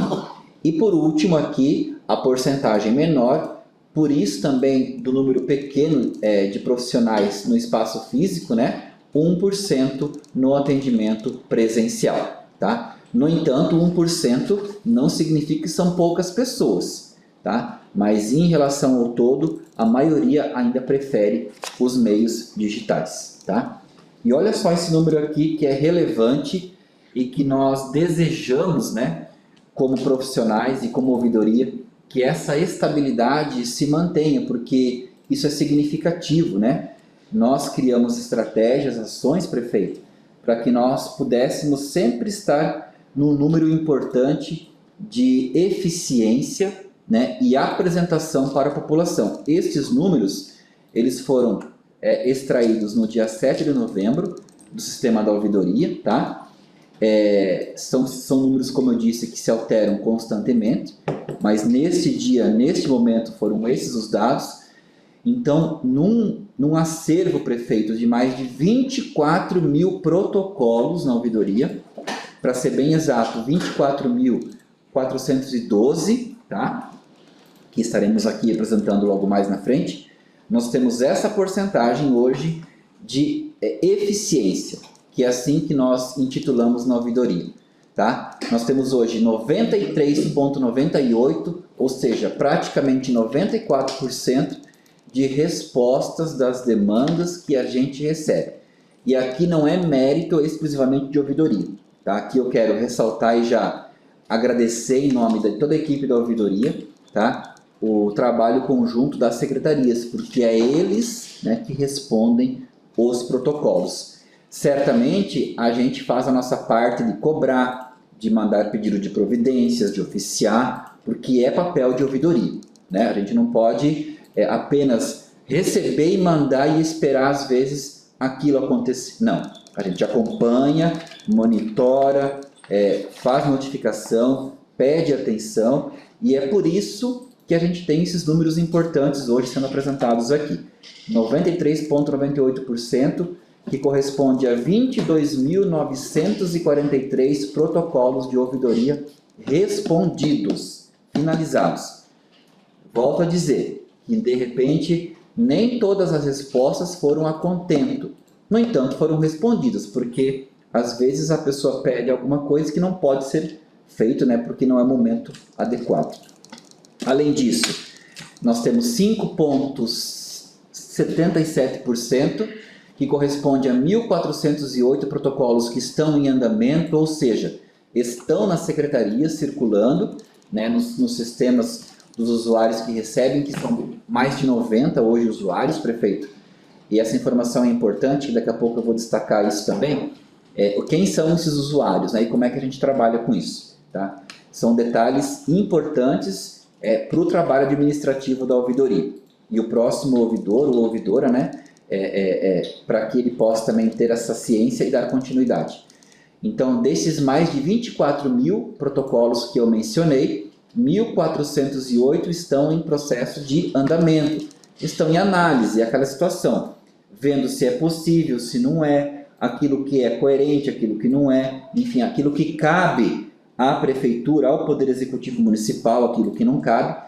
E por último aqui, a porcentagem menor, por isso também do número pequeno de profissionais no espaço físico, né? 1% no atendimento presencial, tá? No entanto, 1% não significa que são poucas pessoas, tá? Mas em relação ao todo, a maioria ainda prefere os meios digitais, tá? E olha só esse número aqui que é relevante e que nós desejamos, né, como profissionais e como ouvidoria, que essa estabilidade se mantenha, porque isso é significativo, né? Nós criamos estratégias, ações, prefeito, para que nós pudéssemos sempre estar num número importante de eficiência, né, e apresentação para a população. Estes números, eles foram extraídos no dia 7 de novembro do sistema da ouvidoria, tá? São números, como eu disse, que se alteram constantemente, mas neste dia, neste momento, foram esses os dados. Então, num acervo, prefeito, de mais de 24 mil protocolos na ouvidoria, para ser bem exato, 24.412, tá? Que estaremos aqui apresentando logo mais na frente, nós temos essa porcentagem hoje de eficiência, que é assim que nós intitulamos na ouvidoria, tá? Nós temos hoje 93,98%, ou seja, praticamente 94% de respostas das demandas que a gente recebe. E aqui não é mérito exclusivamente de ouvidoria, tá? Aqui eu quero ressaltar e já agradecer em nome de toda a equipe da ouvidoria, tá? O trabalho conjunto das secretarias, porque é eles, né, que respondem os protocolos. Certamente a gente faz a nossa parte de cobrar, de mandar pedido de providências, de oficiar, porque é papel de ouvidoria, né? A gente não pode apenas receber e mandar e esperar às vezes aquilo acontecer. Não, a gente acompanha, monitora, faz notificação, pede atenção, e é por isso que a gente tem esses números importantes hoje sendo apresentados aqui. 93,98%, que corresponde a 22.943 protocolos de ouvidoria respondidos, finalizados. Volto a dizer que, de repente, nem todas as respostas foram a contento. No entanto, foram respondidas, porque às vezes a pessoa pede alguma coisa que não pode ser feito, né, porque não é momento adequado. Além disso, nós temos 5,77%, que corresponde a 1.408 protocolos que estão em andamento, ou seja, estão na secretaria circulando, né, nos sistemas dos usuários que recebem, que são mais de 90 hoje usuários, prefeito. E essa informação é importante, daqui a pouco eu vou destacar isso também. Quem são esses usuários, né, e como é que a gente trabalha com isso, tá? São detalhes importantes para o trabalho administrativo da ouvidoria. E o próximo ouvidor ou ouvidora, né, para que ele possa também ter essa ciência e dar continuidade. Então, desses mais de 24 mil protocolos que eu mencionei, 1.408 estão em processo de andamento, estão em análise, aquela situação, vendo se é possível, se não é, aquilo que é coerente, aquilo que não é, enfim, aquilo que cabe à prefeitura, ao Poder Executivo Municipal, aquilo que não cabe.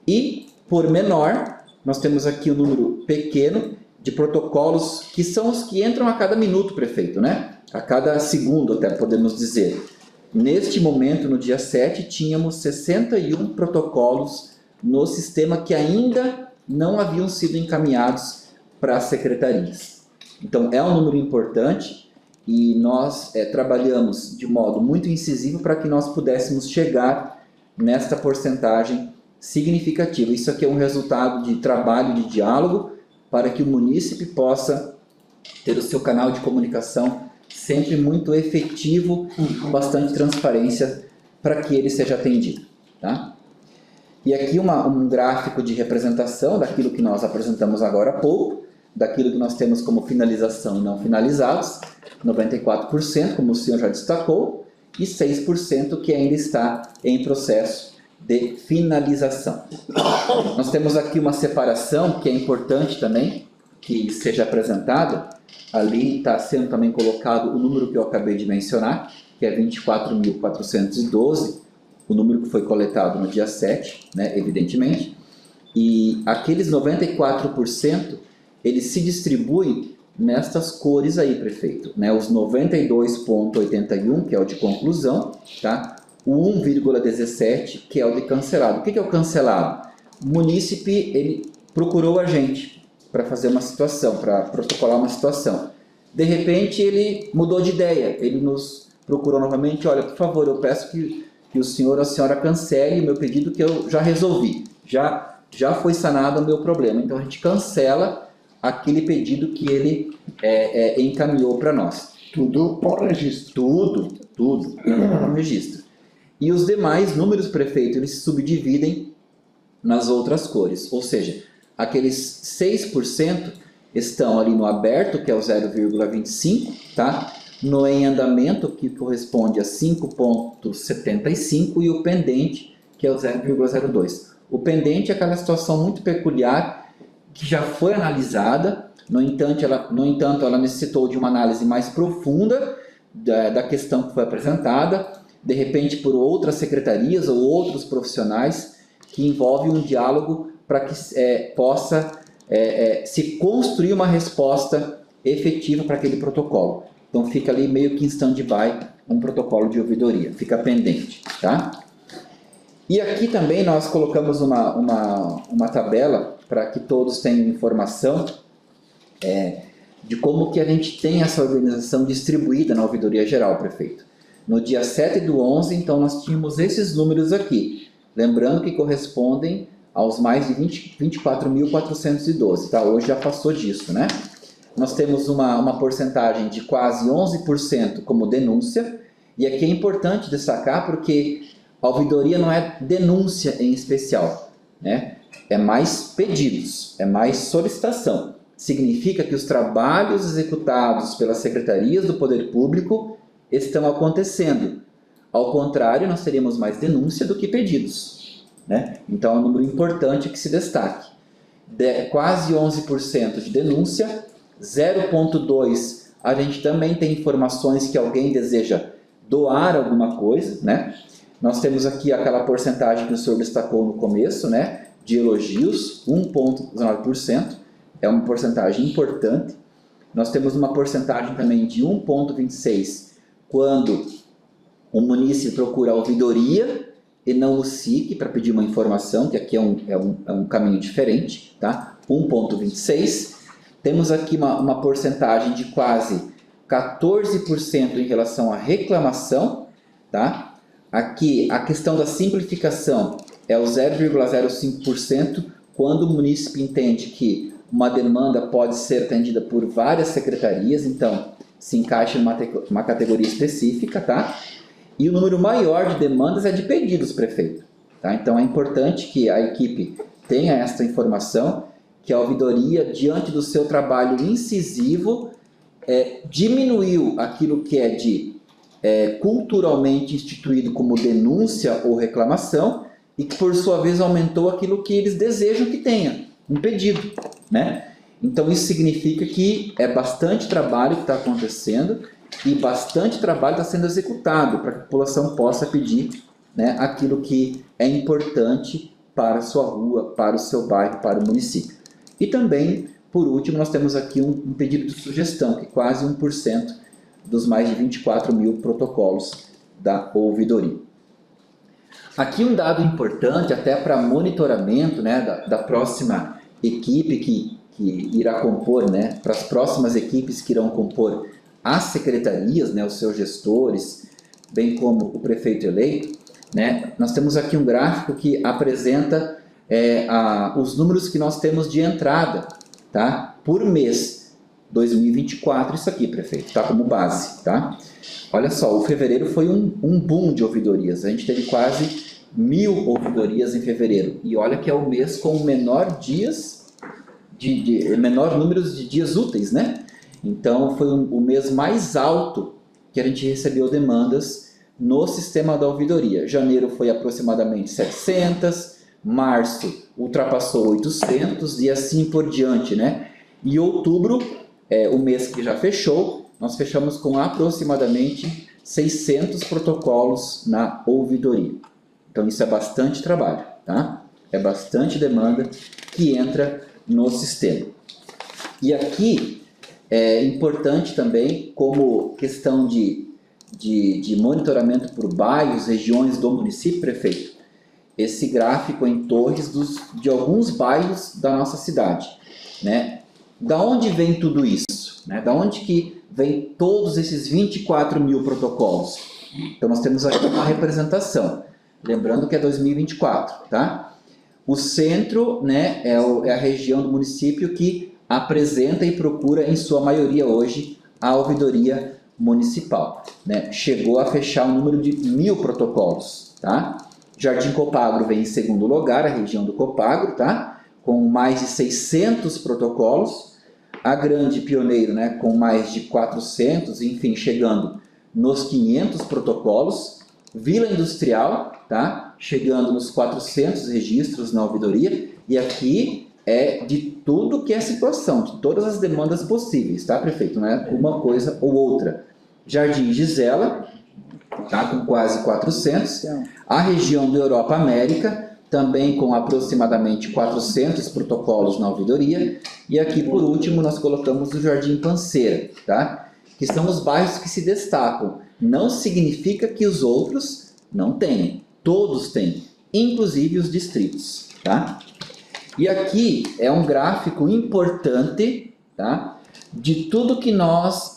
E, por menor, nós temos aqui um número pequeno de protocolos que são os que entram a cada minuto, prefeito, né? A cada segundo, até podemos dizer. Neste momento, no dia 7, tínhamos 61 protocolos no sistema que ainda não haviam sido encaminhados para as secretarias. Então, é um número importante e nós trabalhamos de modo muito incisivo para que nós pudéssemos chegar nesta porcentagem significativa. Isso aqui é um resultado de trabalho, de diálogo, para que o munícipe possa ter o seu canal de comunicação sempre muito efetivo e com bastante transparência para que ele seja atendido, tá? E aqui um gráfico de representação daquilo que nós apresentamos agora há pouco, daquilo que nós temos como finalização e não finalizados, 94%, como o senhor já destacou, e 6% que ainda está em processo de finalização. Nós temos aqui uma separação que é importante também, que seja apresentada. Ali está sendo também colocado o número que eu acabei de mencionar, que é 24.412, o número que foi coletado no dia 7, né, evidentemente, e aqueles 94%, eles se distribuem nestas cores aí, prefeito, né, os 92,81, que é o de conclusão, tá? O 1,17, que é o de cancelado. O que é o cancelado? O munícipe, ele procurou a gente para fazer uma situação, para protocolar uma situação. De repente, ele mudou de ideia, ele nos procurou novamente, olha, por favor, eu peço que o senhor ou a senhora cancele o meu pedido que eu já resolvi, já foi sanado o meu problema. Então, a gente cancela aquele pedido que ele encaminhou para nós. Tudo com registro. Tudo com registro. E os demais números, prefeito, eles se subdividem nas outras cores, ou seja, aqueles 6% estão ali no aberto, que é o 0,25, tá? No em andamento, que corresponde a 5,75, e o pendente, que é o 0,02. O pendente é aquela situação muito peculiar que já foi analisada, no entanto, ela necessitou de uma análise mais profunda da questão que foi apresentada, de repente por outras secretarias ou outros profissionais, que envolve um diálogo para que possa se construir uma resposta efetiva para aquele protocolo. Então fica ali meio que em stand-by um protocolo de ouvidoria, fica pendente, tá? E aqui também nós colocamos uma tabela para que todos tenham informação de como que a gente tem essa organização distribuída na ouvidoria geral, prefeito. No dia 7/11, então nós tínhamos esses números aqui, lembrando que correspondem aos mais de 24.412, tá? Hoje já passou disso, né? Nós temos uma porcentagem de quase 11% como denúncia, e aqui é importante destacar porque a ouvidoria não é denúncia em especial, né? É mais pedidos, é mais solicitação. Significa que os trabalhos executados pelas secretarias do Poder Público estão acontecendo. Ao contrário, nós teríamos mais denúncia do que pedidos, né? Então é um número importante que se destaque. Quase 11% de denúncia, 0,2% a gente também tem informações que alguém deseja doar alguma coisa, né? Nós temos aqui aquela porcentagem que o senhor destacou no começo, né? De elogios, 1,19%, é uma porcentagem importante. Nós temos uma porcentagem também de 1,26% quando o munícipe procura a ouvidoria e não o SIC para pedir uma informação, que aqui é um caminho diferente, tá? 1,26%. Temos aqui uma porcentagem de quase 14% em relação à reclamação, tá? Aqui a questão da simplificação é o 0,05% quando o munícipe entende que uma demanda pode ser atendida por várias secretarias, então se encaixa em uma categoria específica, tá? E o número maior de demandas é de pedidos, prefeito, tá? Então é importante que a equipe tenha esta informação, que a ouvidoria, diante do seu trabalho incisivo, diminuiu aquilo que é de culturalmente instituído como denúncia ou reclamação, e que por sua vez aumentou aquilo que eles desejam que tenha, um pedido, né? Então isso significa que é bastante trabalho que está acontecendo e bastante trabalho está sendo executado para que a população possa pedir, né, aquilo que é importante para a sua rua, para o seu bairro, para o município. E também, por último, nós temos aqui um pedido de sugestão, que é quase 1% dos mais de 24 mil protocolos da ouvidoria. Aqui um dado importante, até para monitoramento, né, da próxima equipe que irá compor, né, para as próximas equipes que irão compor as secretarias, né, os seus gestores, bem como o prefeito eleito, né, nós temos aqui um gráfico que apresenta os números que nós temos de entrada, tá, por mês. 2024, isso aqui, prefeito, tá, como base, tá? Olha só, o fevereiro foi um boom de ouvidorias, a gente teve quase 1.000 ouvidorias em fevereiro, e olha que é o mês com o menor menor número de dias úteis, né? Então foi o mês mais alto que a gente recebeu demandas no sistema da ouvidoria. Janeiro foi aproximadamente 700, março ultrapassou 800 e assim por diante, né? E outubro, o mês que já fechou, nós fechamos com aproximadamente 600 protocolos na ouvidoria. Então isso é bastante trabalho, tá? É bastante demanda que entra no sistema. E aqui é importante também, como questão de monitoramento por bairros, regiões do município, prefeito, esse gráfico em torres de alguns bairros da nossa cidade, né? Da onde vem tudo isso? Né? Da onde que vem todos esses 24 mil protocolos? Então nós temos aqui uma representação, lembrando que é 2024, tá? O centro, né, é a região do município que apresenta e procura, em sua maioria hoje, a ouvidoria municipal, né? Chegou a fechar o número de 1000 protocolos, tá? Jardim Copagro vem em segundo lugar, a região do Copagro, tá? Com mais de 600 protocolos. A Grande Pioneiro, né, com mais de 400, enfim, chegando nos 500 protocolos. Vila Industrial, tá? Chegando nos 400 registros na ouvidoria. E aqui é de tudo que é situação, de todas as demandas possíveis, tá, prefeito? Não é uma coisa ou outra. Jardim Gisela, tá, com quase 400. A região da Europa América, também com aproximadamente 400 protocolos na ouvidoria. E aqui, por último, nós colocamos o Jardim Panceira, tá? Que são os bairros que se destacam. Não significa que os outros não tenham. Todos têm, inclusive os distritos, tá? E aqui é um gráfico importante, tá? De tudo que nós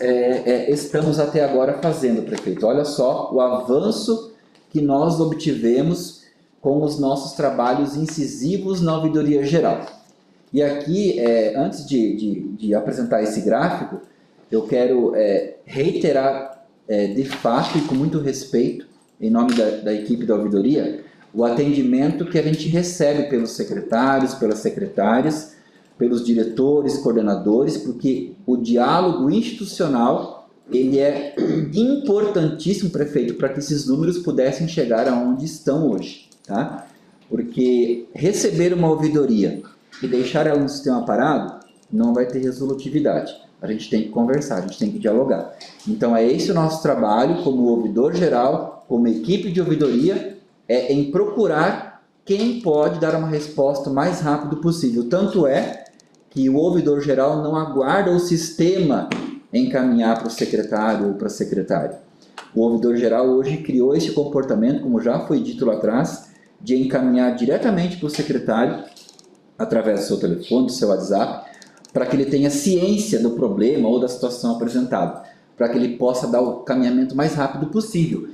estamos até agora fazendo, prefeito. Olha só o avanço que nós obtivemos com os nossos trabalhos incisivos na ouvidoria geral. E aqui, antes de apresentar esse gráfico, eu quero reiterar de fato e com muito respeito, em nome da equipe da ouvidoria, o atendimento que a gente recebe pelos secretários, pelas secretárias, pelos diretores, coordenadores, porque o diálogo institucional ele é importantíssimo, prefeito, para que esses números pudessem chegar aonde estão hoje. Tá? Porque receber uma ouvidoria e deixar ela no sistema parado não vai ter resolutividade. A gente tem que conversar, a gente tem que dialogar. Então é esse o nosso trabalho como ouvidor geral, como equipe de ouvidoria, em procurar quem pode dar uma resposta o mais rápido possível. Tanto é que o ouvidor geral não aguarda o sistema encaminhar para o secretário ou para a secretária. O ouvidor geral hoje criou esse comportamento, como já foi dito lá atrás, de encaminhar diretamente para o secretário, através do seu telefone, do seu WhatsApp, para que ele tenha ciência do problema ou da situação apresentada, para que ele possa dar o caminhamento mais rápido possível.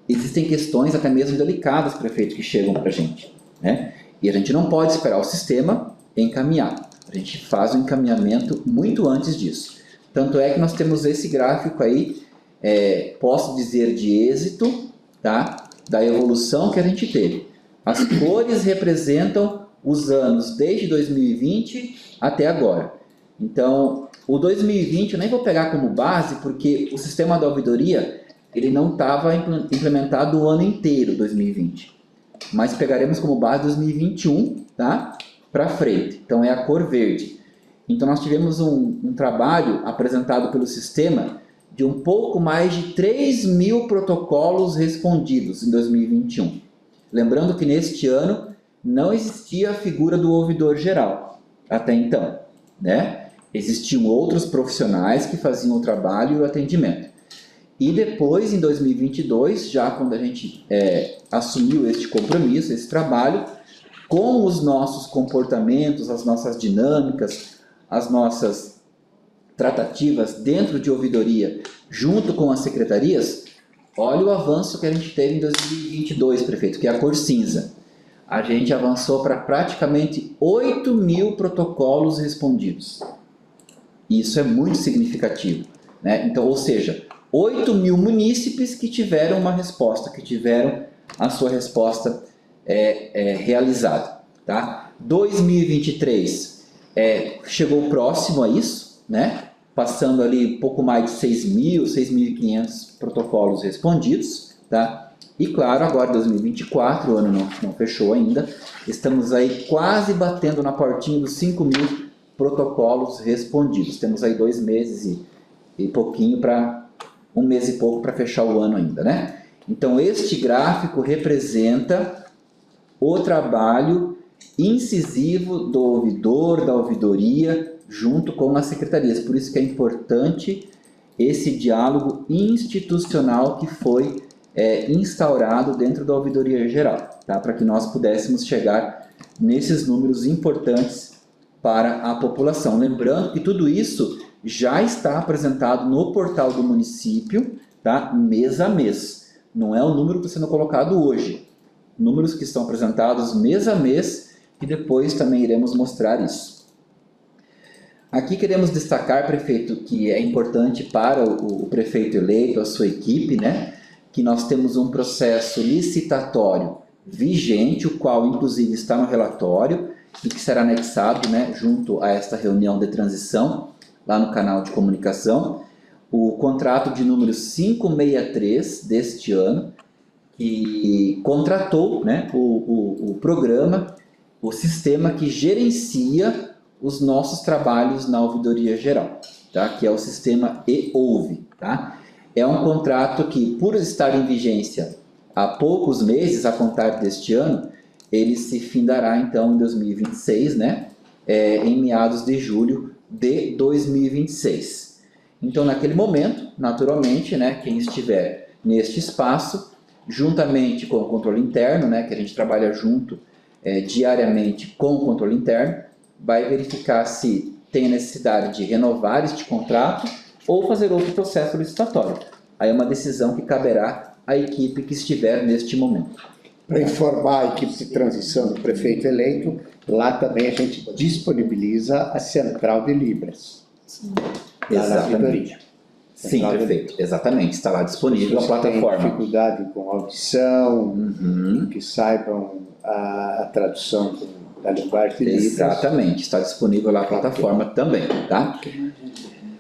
Existem questões até mesmo delicadas, prefeito, que chegam para a gente, né? E a gente não pode esperar o sistema encaminhar. A gente faz o encaminhamento muito antes disso. Tanto é que nós temos esse gráfico aí, posso dizer de êxito, tá? Da evolução que a gente teve. As cores representam os anos desde 2020 até agora. Então, o 2020 eu nem vou pegar como base, porque o sistema da ouvidoria ele não estava implementado o ano inteiro, 2020. Mas pegaremos como base 2021, tá? Para frente. Então, é a cor verde. Então, nós tivemos um trabalho apresentado pelo sistema de um pouco mais de 3.000 protocolos respondidos em 2021. Lembrando que neste ano não existia a figura do ouvidor geral, até então, né? Existiam outros profissionais que faziam o trabalho e o atendimento. E depois, em 2022, já quando a gente assumiu este compromisso, esse trabalho, com os nossos comportamentos, as nossas dinâmicas, as nossas tratativas dentro de ouvidoria, junto com as secretarias, olha o avanço que a gente teve em 2022, prefeito, que é a cor cinza. A gente avançou para praticamente 8.000 protocolos respondidos. Isso é muito significativo, né? Então, ou seja, 8.000 munícipes que tiveram uma resposta, que tiveram a sua resposta realizada, tá? 2023 chegou próximo a isso, né? Passando ali um pouco mais de 6.000, 6.500 protocolos respondidos, tá? E claro, agora 2024, o ano não fechou ainda, estamos aí quase batendo na portinha dos 5.000 protocolos respondidos. Temos aí 2 meses e pouquinho para 1 mês e pouco para fechar o ano ainda, né? Então este gráfico representa o trabalho incisivo do ouvidor, da ouvidoria, junto com as secretarias. Por isso que é importante esse diálogo institucional que foi instaurado dentro da ouvidoria geral, tá? Para que nós pudéssemos chegar nesses números importantes para a população. Lembrando que tudo isso já está apresentado no portal do município, tá? Mês a mês. Não é o número que está sendo colocado hoje. Números que estão apresentados mês a mês, e depois também iremos mostrar isso. Aqui queremos destacar, prefeito, que é importante para o prefeito eleito, a sua equipe, né? Que nós temos um processo licitatório vigente, o qual inclusive está no relatório e que será anexado, né, junto a esta reunião de transição, lá no canal de comunicação, o contrato de número 563 deste ano, que contratou, né, o programa, o sistema que gerencia os nossos trabalhos na ouvidoria geral, tá? Que é o sistema e-ouve, tá? É um contrato que, por estar em vigência há poucos meses, a contar deste ano, ele se findará então em 2026, né? Em meados de julho de 2026. Então, naquele momento, naturalmente, né, quem estiver neste espaço, juntamente com o controle interno, né, que a gente trabalha junto diariamente com o controle interno, vai verificar se tem a necessidade de renovar este contrato ou fazer outro processo licitatório. Aí é uma decisão que caberá à equipe que estiver neste momento. Para informar a equipe de transição do prefeito eleito, lá também a gente disponibiliza a central de Libras. Sim. Exatamente. Sim, prefeito. Exatamente. Está lá disponível a plataforma. Tem dificuldade com audição, que saibam a tradução da linguagem de Libras. Exatamente. Está disponível lá a plataforma também, tá?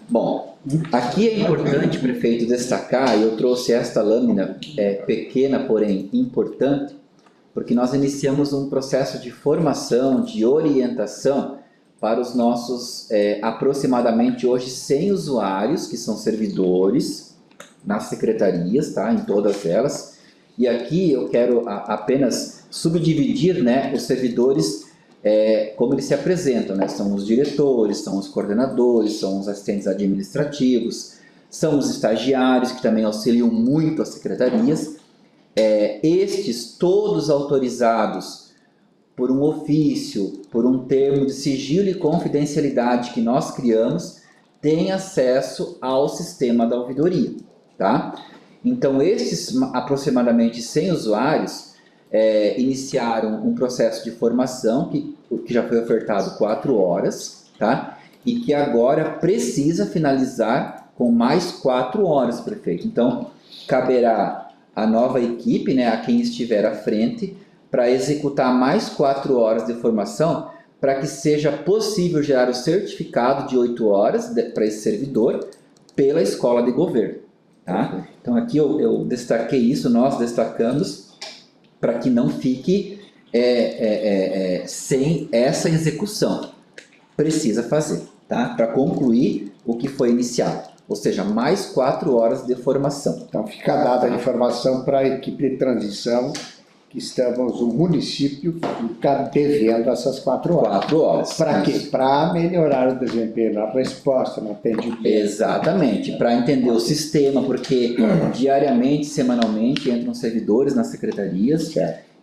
Bom, aqui é importante, prefeito, destacar, eu trouxe esta lâmina pequena, porém importante, porque nós iniciamos um processo de formação, de orientação para os nossos aproximadamente hoje 100 usuários, que são servidores nas secretarias, tá? Em todas elas. E aqui eu quero apenas subdividir, né, os servidores como eles se apresentam, né? São os diretores, são os coordenadores, são os assistentes administrativos, são os estagiários que também auxiliam muito as secretarias, estes todos autorizados por um ofício, por um termo de sigilo e confidencialidade que nós criamos, têm acesso ao sistema da ouvidoria, tá? Então estes aproximadamente 100 usuários iniciaram um processo de formação que já foi ofertado 4 horas, tá? E que agora precisa finalizar com mais 4 horas, prefeito. Então, caberá à nova equipe, né, a quem estiver à frente, para executar mais 4 horas de formação, para que seja possível gerar o certificado de 8 horas para esse servidor pela escola de governo, tá? Então, aqui eu destaquei isso, nós destacamos, para que não fique sem essa execução. Precisa fazer, tá? Para concluir o que foi iniciado. Ou seja, mais 4 horas de formação. Então fica dada a informação para a equipe de transição que estamos, o município fica devendo essas 4 horas. 4 horas. Para quê? Para melhorar o desempenho, a resposta no atendimento. Exatamente, para entender o sistema, porque diariamente, semanalmente, entram servidores nas secretarias,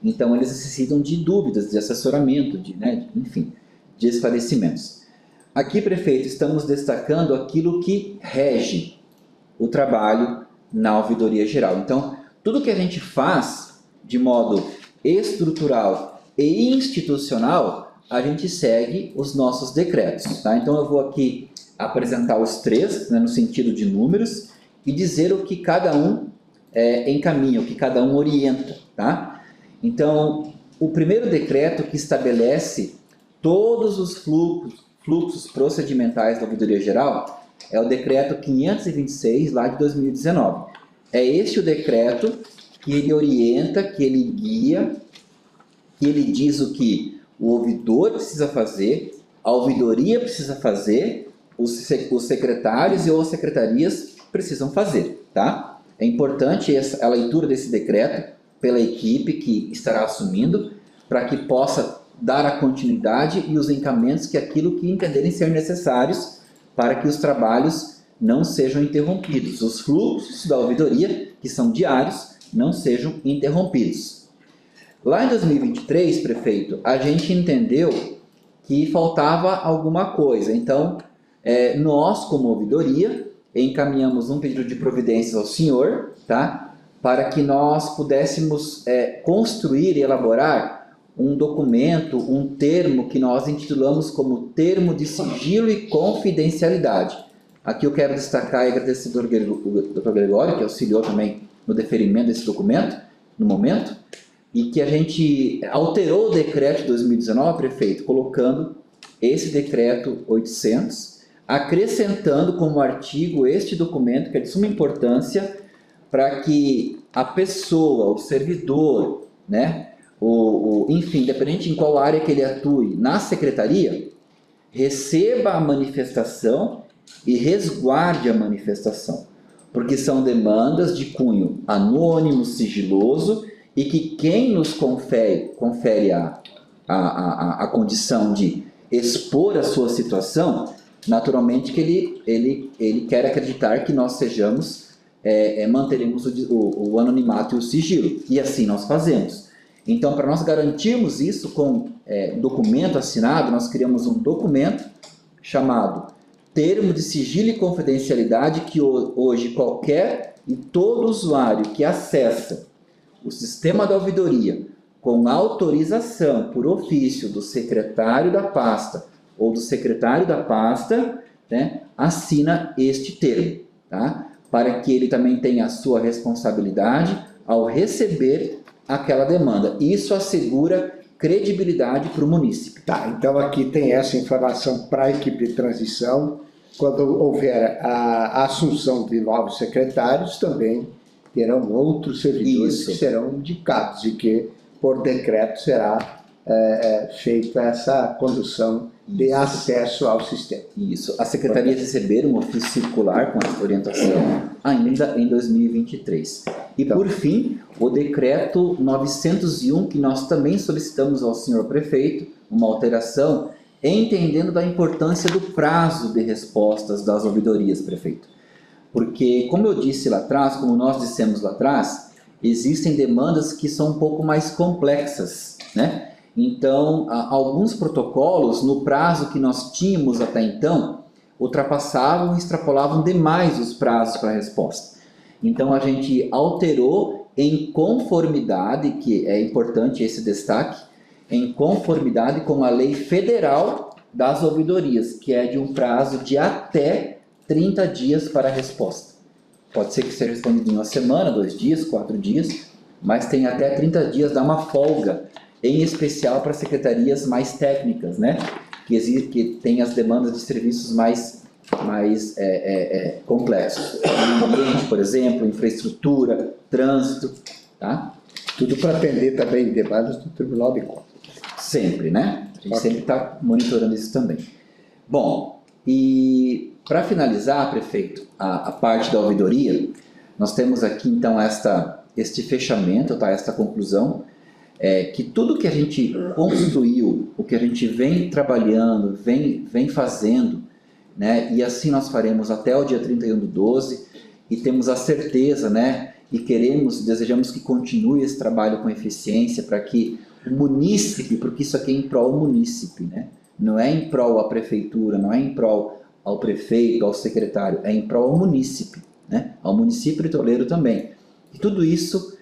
então eles necessitam de dúvidas, de assessoramento, enfim, de esclarecimentos. Aqui, prefeito, estamos destacando aquilo que rege o trabalho na ouvidoria geral. Então, tudo que a gente faz de modo estrutural e institucional, a gente segue os nossos decretos, tá? Então eu vou aqui apresentar os 3, né, no sentido de números, e dizer o que cada um encaminha, o que cada um orienta, tá? Então, o primeiro decreto que estabelece todos os fluxos procedimentais da ouvidoria geral é o decreto 526, lá de 2019. É este o decreto que ele orienta, que ele guia, que ele diz o que o ouvidor precisa fazer, a ouvidoria precisa fazer, os secretários e ou secretarias precisam fazer, tá? É importante a leitura desse decreto pela equipe que estará assumindo, para que possa dar a continuidade e os encaminhamentos que aquilo que entenderem ser necessários para que os trabalhos não sejam interrompidos. Os fluxos da ouvidoria, que são diários, não sejam interrompidos. Lá em 2023, prefeito, a gente entendeu que faltava alguma coisa. Então, nós, como ouvidoria, encaminhamos um pedido de providências ao senhor, tá? Para que nós pudéssemos construir e elaborar um documento, um termo que nós intitulamos como termo de sigilo e confidencialidade. Aqui eu quero destacar e agradecer ao Dr. Gregório, que auxiliou também no deferimento desse documento, no momento, e que a gente alterou o decreto de 2019, prefeito, colocando esse decreto 800, acrescentando como artigo este documento, que é de suma importância, para que a pessoa, o servidor, né, enfim, independente em qual área que ele atue na secretaria, receba a manifestação e resguarde a manifestação, porque são demandas de cunho anônimo, sigiloso, e que quem nos confere a condição de expor a sua situação, naturalmente que ele quer acreditar que nós manteremos o anonimato e o sigilo, e assim nós fazemos. Então, para nós garantirmos isso com documento assinado, nós criamos um documento chamado Termo de Sigilo e Confidencialidade, que hoje qualquer e todo usuário que acessa o sistema da ouvidoria com autorização por ofício do secretário da pasta ou do secretário da pasta, né, assina este termo, tá? Para que ele também tenha a sua responsabilidade ao receber aquela demanda. Isso assegura credibilidade para o munícipe. Tá, então aqui tem essa informação para a equipe de transição. Quando houver a assunção de novos secretários, também terão outros servidores que serão indicados e que, por decreto, será feita essa condução de acesso ao sistema. Isso. A Secretaria receber um ofício circular com essa orientação ainda em 2023. E, então, por fim, o decreto 901, que nós também solicitamos ao senhor prefeito, uma alteração, entendendo da importância do prazo de respostas das ouvidorias, prefeito. Porque, como eu disse lá atrás, como nós dissemos lá atrás, existem demandas que são um pouco mais complexas, né? Então, alguns protocolos, no prazo que nós tínhamos até então, ultrapassavam e extrapolavam demais os prazos para a resposta. Então, a gente alterou em conformidade, que é importante esse destaque, em conformidade com a lei federal das ouvidorias, que é de um prazo de até 30 dias para a resposta. Pode ser que seja respondido em uma semana, 2 dias, 4 dias, mas tem até 30 dias, dá uma folga, em especial para secretarias mais técnicas, né? Que tem as demandas de serviços mais complexos. O ambiente, por exemplo, infraestrutura, trânsito, tá? Tudo para atender também demandas do Tribunal de Contas. Sempre, né? A gente sempre está monitorando isso também. Bom, e para finalizar, prefeito, a parte da ouvidoria, nós temos aqui então este fechamento, tá? Esta conclusão, que tudo que a gente construiu, o que a gente vem trabalhando, vem fazendo, né? E assim nós faremos até o dia 31/12, e temos a certeza, né? E desejamos que continue esse trabalho com eficiência para que o munícipe, porque isso aqui é em prol do munícipe, né? Não é em prol à prefeitura, não é em prol ao prefeito, ao secretário, é em prol ao munícipe, né? Ao município de Toledo também. E tudo isso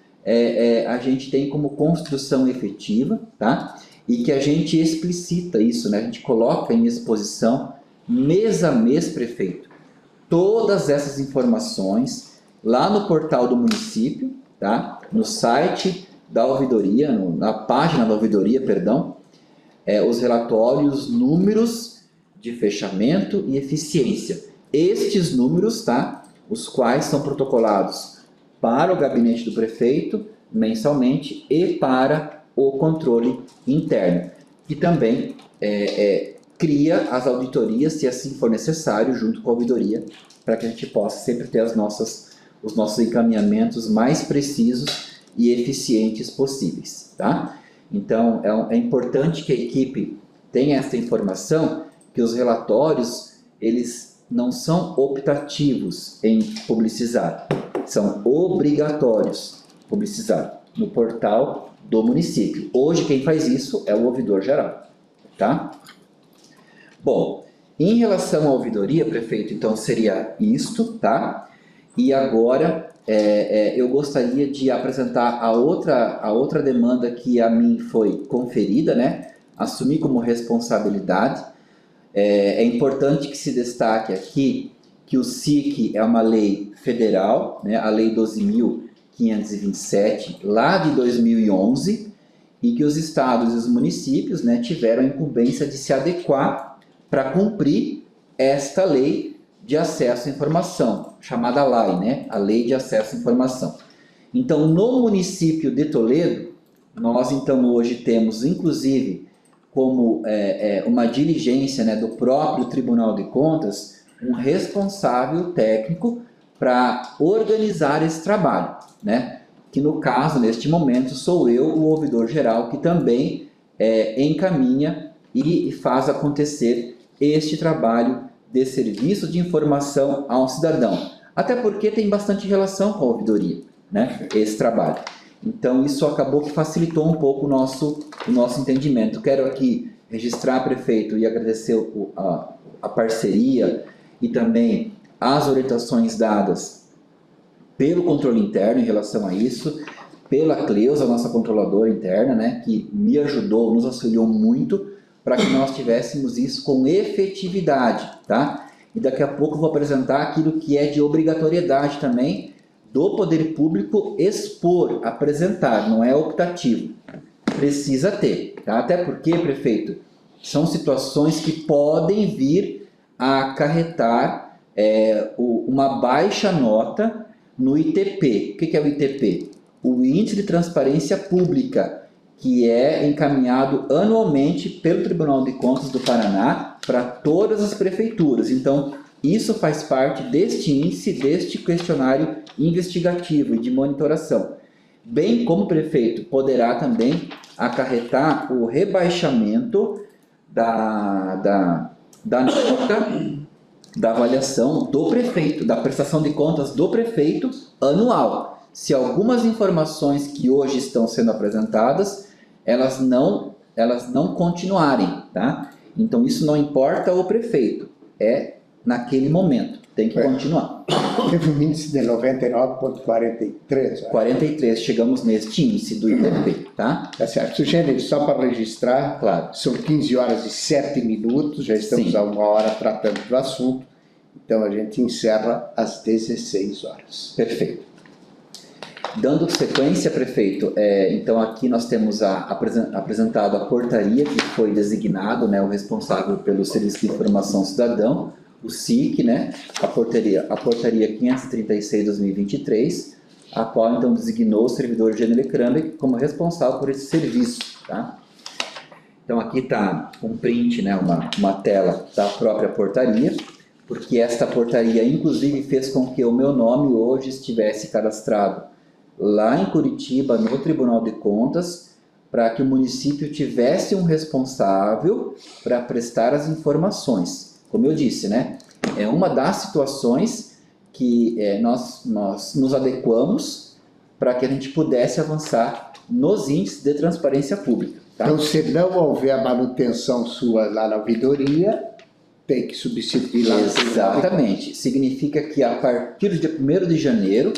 a gente tem como construção efetiva, tá? E que a gente explicita isso, né? A gente coloca em exposição, mês a mês, prefeito, todas essas informações lá no portal do município, tá? No site da ouvidoria, na página da ouvidoria, perdão, os relatórios, números de fechamento e eficiência. Estes números, tá? Os quais são protocolados para o gabinete do prefeito mensalmente e para o controle interno, que também cria as auditorias, se assim for necessário, junto com a ouvidoria, para que a gente possa sempre ter os nossos encaminhamentos mais precisos e eficientes possíveis, tá? Então, é importante que a equipe tenha essa informação, que os relatórios, eles não são optativos em publicizar, são obrigatórios publicizar no portal do município. Hoje, quem faz isso é o ouvidor geral, tá? Bom, em relação à ouvidoria, prefeito, então seria isto, tá? E agora eu gostaria de apresentar a outra demanda que a mim foi conferida, né? Assumir como responsabilidade. É importante que se destaque aqui que o SIC é uma lei federal, né? A Lei 12.527, lá de 2011, e que os estados e os municípios, né, tiveram a incumbência de se adequar para cumprir esta lei de acesso à informação, chamada LAI, né? A Lei de Acesso à Informação. Então, no município de Toledo, nós então hoje temos, inclusive, como uma diligência, né, do próprio Tribunal de Contas, um responsável técnico para organizar esse trabalho, né? Que no caso, neste momento, sou eu, o ouvidor geral, que também encaminha e faz acontecer este trabalho de serviço de informação ao cidadão. Até porque tem bastante relação com a ouvidoria, né? Esse trabalho. Então, isso acabou que facilitou um pouco o nosso entendimento. Quero aqui registrar, prefeito, e agradecer a parceria e também as orientações dadas pelo controle interno em relação a isso, pela Cleusa, nossa controladora interna, né, que me ajudou, nos auxiliou muito para que nós tivéssemos isso com efetividade, tá? E daqui a pouco eu vou apresentar aquilo que é de obrigatoriedade também do poder público expor, apresentar, não é optativo. Precisa ter, tá? Até porque, prefeito, são situações que podem vir a acarretar uma baixa nota no ITP. O que é o ITP? O Índice de Transparência Pública, que é encaminhado anualmente pelo Tribunal de Contas do Paraná para todas as prefeituras. Então, isso faz parte deste índice, deste questionário investigativo e de monitoração. Bem como, prefeito, poderá também acarretar o rebaixamento da nota da avaliação do prefeito, da prestação de contas do prefeito anual. Se algumas informações que hoje estão sendo apresentadas, elas não continuarem, tá? Então, isso não importa o prefeito, é naquele momento, tem que continuar. Teve um índice de 99,43. 43, chegamos neste índice do ITP, tá? Tá certo. Sugere, só para registrar, Claro. são 15 horas e 7 minutos, já estamos Sim. há 1 hora tratando do assunto, então a gente encerra às 16 horas. Perfeito. Dando sequência, prefeito, então aqui nós temos apresentado a portaria que foi designado, né, o responsável pelo Serviço de Informação Cidadão, o SIC, né, a portaria 536/2023, a qual então designou o servidor Gênero Krambeck como responsável por esse serviço, tá? Então aqui está um print, né, uma tela da própria portaria, porque esta portaria inclusive fez com que o meu nome hoje estivesse cadastrado lá em Curitiba, no Tribunal de Contas, para que o município tivesse um responsável para prestar as informações. Como eu disse, né? É uma das situações que nós nos adequamos para que a gente pudesse avançar nos índices de transparência pública. Tá? Então, se não houver a manutenção sua lá na ouvidoria, tem que substituir lá. Exatamente. Significa que a partir do dia 1º de janeiro,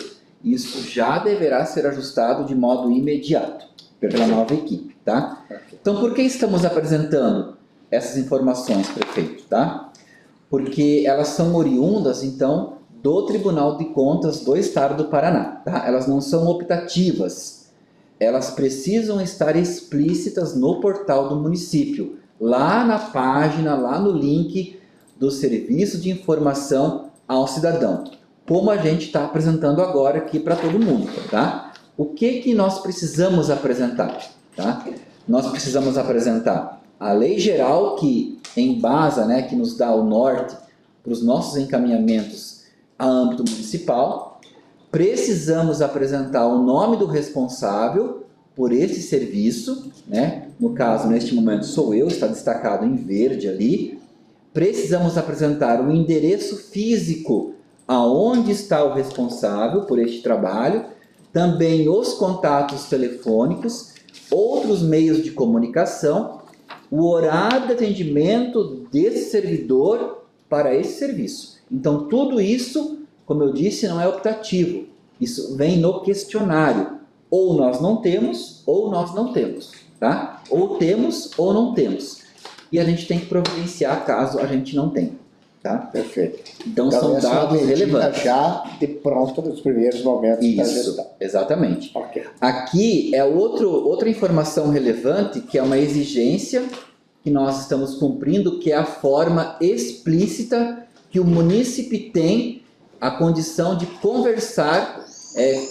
isso já deverá ser ajustado de modo imediato pela nova equipe, tá? Então, por que estamos apresentando essas informações, prefeito, tá? Porque elas são oriundas, então, do Tribunal de Contas do Estado do Paraná, tá? Elas não são optativas, elas precisam estar explícitas no portal do município, lá na página, lá no link do Serviço de Informação ao Cidadão, como a gente está apresentando agora aqui para todo mundo, tá? O que nós precisamos apresentar, tá? Nós precisamos apresentar a lei geral que embasa, né, que nos dá o norte para os nossos encaminhamentos a âmbito municipal. Precisamos apresentar o nome do responsável por esse serviço, né? No caso, neste momento sou eu, está destacado em verde ali. Precisamos apresentar o endereço físico aonde está o responsável por este trabalho, também os contatos telefônicos, outros meios de comunicação, o horário de atendimento desse servidor para esse serviço. Então, tudo isso, como eu disse, não é optativo. Isso vem no questionário. Ou nós não temos, ou nós não temos, tá? Ou temos, ou não temos. E a gente tem que providenciar caso a gente não tenha, tá? Perfeito. Então são dados relevantes. Já de pronto nos primeiros momentos da Isso, gestão. exatamente. Ok. Aqui é outra informação relevante, que é uma exigência que nós estamos cumprindo, que é a forma explícita que o munícipe tem a condição de conversar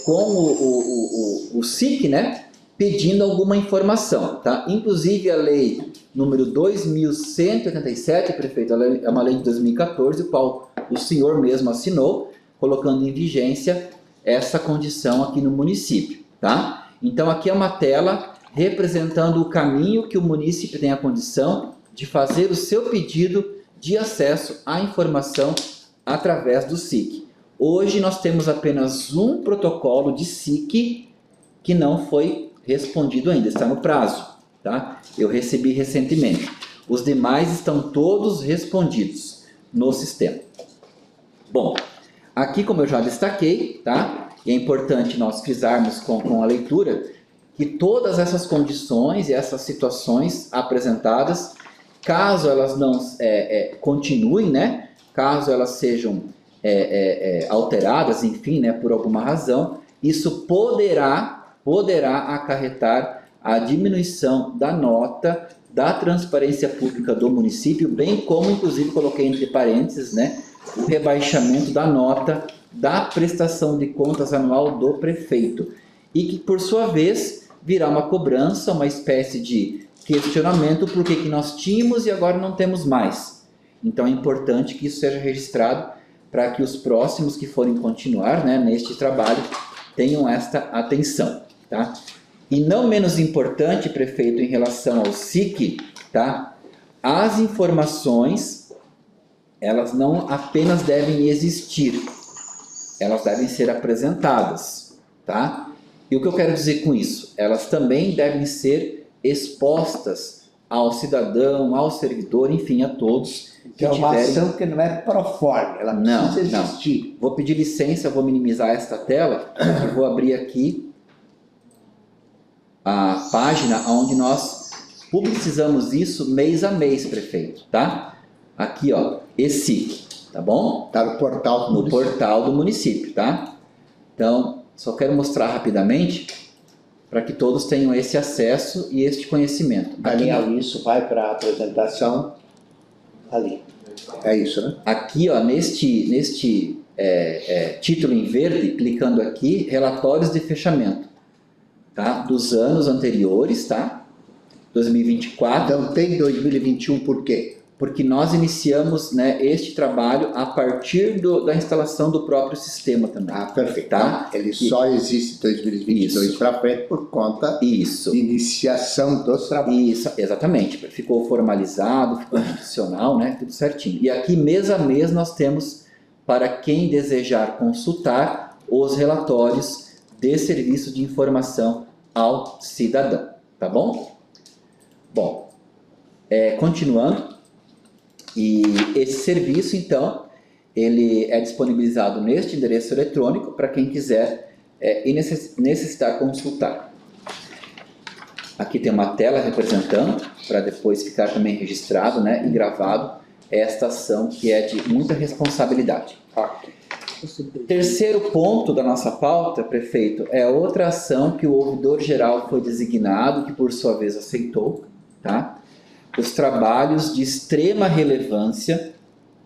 com o SIC, né, pedindo alguma informação, tá? Inclusive a lei número 2187, prefeito, é uma lei de 2014, o qual o senhor mesmo assinou, colocando em vigência essa condição aqui no município, tá? Então aqui é uma tela representando o caminho que o município tem a condição de fazer o seu pedido de acesso à informação através do SIC. Hoje nós temos apenas um protocolo de SIC que não foi respondido ainda, está no prazo, tá? Eu recebi recentemente. Os demais estão todos respondidos no sistema. Bom, aqui como eu já destaquei, tá? E é importante nós frisarmos com a leitura que todas essas condições e essas situações apresentadas, caso elas não continuem, né? Caso elas sejam alteradas, enfim, né, por alguma razão, isso poderá acarretar a diminuição da nota da transparência pública do município, bem como, inclusive, coloquei entre parênteses, né, o rebaixamento da nota da prestação de contas anual do prefeito, e que, por sua vez, virá uma cobrança, uma espécie de questionamento por que nós tínhamos e agora não temos mais. Então, é importante que isso seja registrado para que os próximos que forem continuar, né, neste trabalho tenham esta atenção, tá? E não menos importante, prefeito, em relação ao SIC, tá? As informações, elas não apenas devem existir, elas devem ser apresentadas, tá? E o que eu quero dizer com isso? Elas também devem ser expostas ao cidadão, ao servidor, enfim, a todos que é uma tiverem... ação que não é proforme, ela precisa existir. Vou pedir licença, vou minimizar esta tela e vou abrir aqui a página onde nós publicizamos isso mês a mês, prefeito, tá? Aqui, ó, ESIC, tá bom? Tá no portal do município. Portal do município, tá? Então, só quero mostrar rapidamente para que todos tenham esse acesso e este conhecimento. Ali, isso vai para a apresentação ali. É isso, né? Aqui, ó, neste título em verde, clicando aqui, relatórios de fechamento, tá? Dos anos anteriores, tá? 2024. Então tem 2021 por quê? Porque nós iniciamos, né, este trabalho a partir da instalação do próprio sistema também. Ah, perfeito. Tá? Então, ele só existe 2022 para frente por conta de iniciação dos trabalhos. Isso, exatamente. Ficou formalizado, ficou institucional, né, tudo certinho. E aqui, mês a mês, nós temos, para quem desejar consultar, os relatórios de serviço de informação ao cidadão. Tá bom? Bom, continuando. E esse serviço, então, ele é disponibilizado neste endereço eletrônico para quem quiser e necessitar consultar. Aqui tem uma tela representando, para depois ficar também registrado, né, e gravado, esta ação que é de muita responsabilidade. Terceiro ponto da nossa pauta, prefeito, é outra ação que o ouvidor geral foi designado, que por sua vez aceitou, tá? Os trabalhos de extrema relevância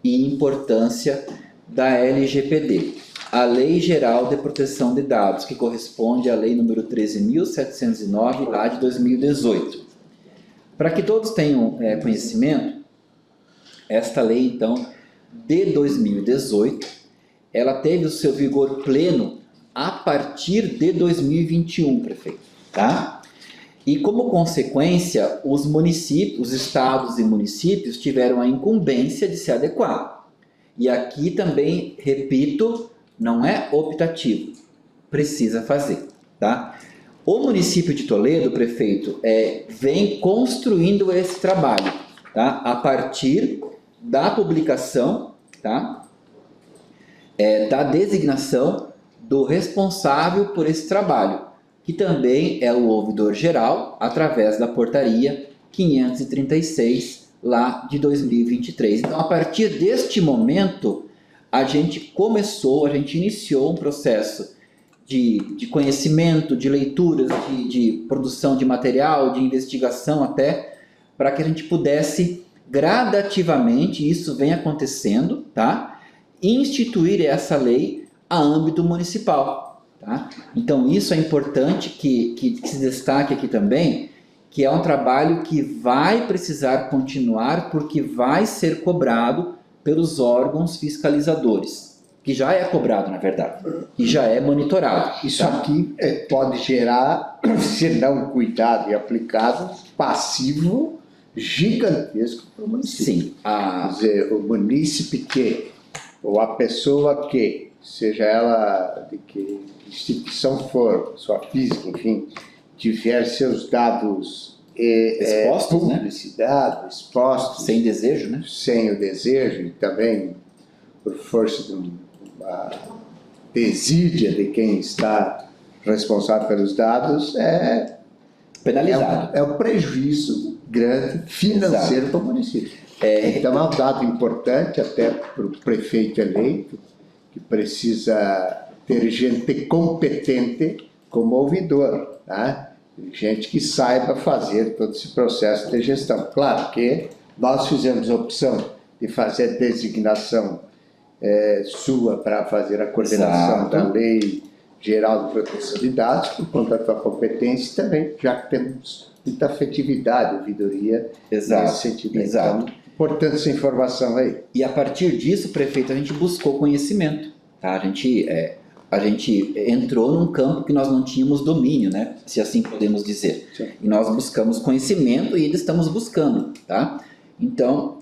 e importância da LGPD, a Lei Geral de Proteção de Dados, que corresponde à Lei número 13.709, lá de 2018. Para que todos tenham conhecimento, esta lei, então, de 2018, ela teve o seu vigor pleno a partir de 2021, prefeito, tá? E como consequência, os municípios, os estados e municípios tiveram a incumbência de se adequar. E aqui também, repito, não é optativo, precisa fazer, tá? O município de Toledo, prefeito, vem construindo esse trabalho, tá? A partir da publicação, tá? Da designação do responsável por esse trabalho, que também é o ouvidor geral, através da portaria 536, lá de 2023. Então, a partir deste momento, a gente iniciou um processo de conhecimento, de leituras, de produção de material, de investigação até, para que a gente pudesse gradativamente, isso vem acontecendo, tá? Instituir essa lei a âmbito municipal, tá? Então isso é importante que se destaque aqui também, que é um trabalho que vai precisar continuar, porque vai ser cobrado pelos órgãos fiscalizadores, que já é cobrado, na verdade, e já é monitorado. Isso aqui pode gerar, se não cuidado e aplicado, passivo gigantesco para o município. Sim. Quer dizer, o munícipe ou a pessoa seja ela de que instituição for, sua física, enfim, tiver seus dados expostos, publicidade, né? Expostos, sem desejo, né? Sem o desejo, e também por força de uma desídia de quem está responsável pelos dados, penalizado. É um prejuízo grande financeiro para o município. Então é um dado importante até para o prefeito eleito, que precisa ter gente competente como ouvidor, tá? Gente que saiba fazer todo esse processo de gestão. Claro que nós fizemos a opção de fazer a designação sua para fazer a coordenação Exato. da Lei Geral de Proteção de Dados, por conta da tua competência e também, já que temos muita afetividade, ouvidoria, Exato. nesse sentido. Exato. Então, importante essa informação aí. E a partir disso, prefeito, a gente buscou conhecimento, tá? A gente entrou num campo que nós não tínhamos domínio, né? Se assim podemos dizer. Sim. E nós buscamos conhecimento e ainda estamos buscando, tá? Então,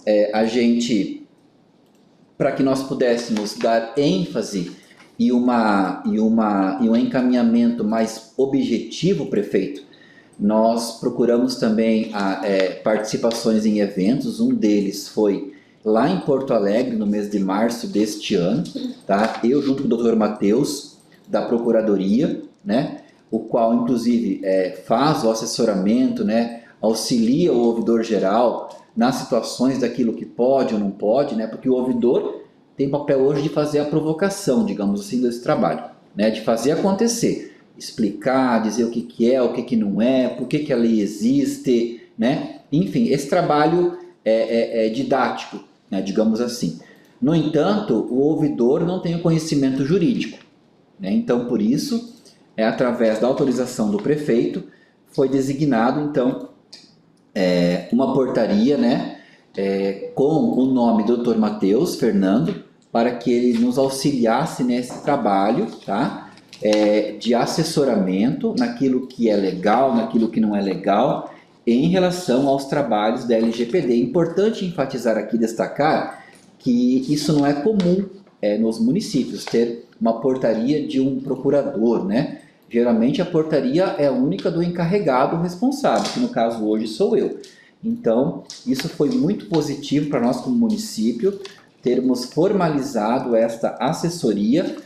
para que nós pudéssemos dar ênfase e um encaminhamento mais objetivo, prefeito, nós procuramos também participações em eventos. Um deles foi lá em Porto Alegre, no mês de março deste ano, tá? Eu junto com o Dr. Matheus, da Procuradoria, né? O qual, inclusive, faz o assessoramento, né? Auxilia o ouvidor geral nas situações daquilo que pode ou não pode, né? Porque o ouvidor tem papel hoje de fazer a provocação, digamos assim, desse trabalho, né? De fazer acontecer. Explicar, dizer o que é, o que não é, por que a lei existe, né? Enfim, esse trabalho é didático, né? Digamos assim. No entanto, o ouvidor não tem o conhecimento jurídico, né? Então, por isso, através da autorização do prefeito, foi designado, então, uma portaria, né? Com o nome do Dr. Matheus Fernando, para que ele nos auxiliasse nesse trabalho, tá? De assessoramento naquilo que é legal, naquilo que não é legal, em relação aos trabalhos da LGPD. É importante enfatizar aqui, destacar, que isso não é comum nos municípios, ter uma portaria de um procurador, né? Geralmente a portaria é a única do encarregado responsável, que no caso hoje sou eu. Então, isso foi muito positivo para nós como município, termos formalizado esta assessoria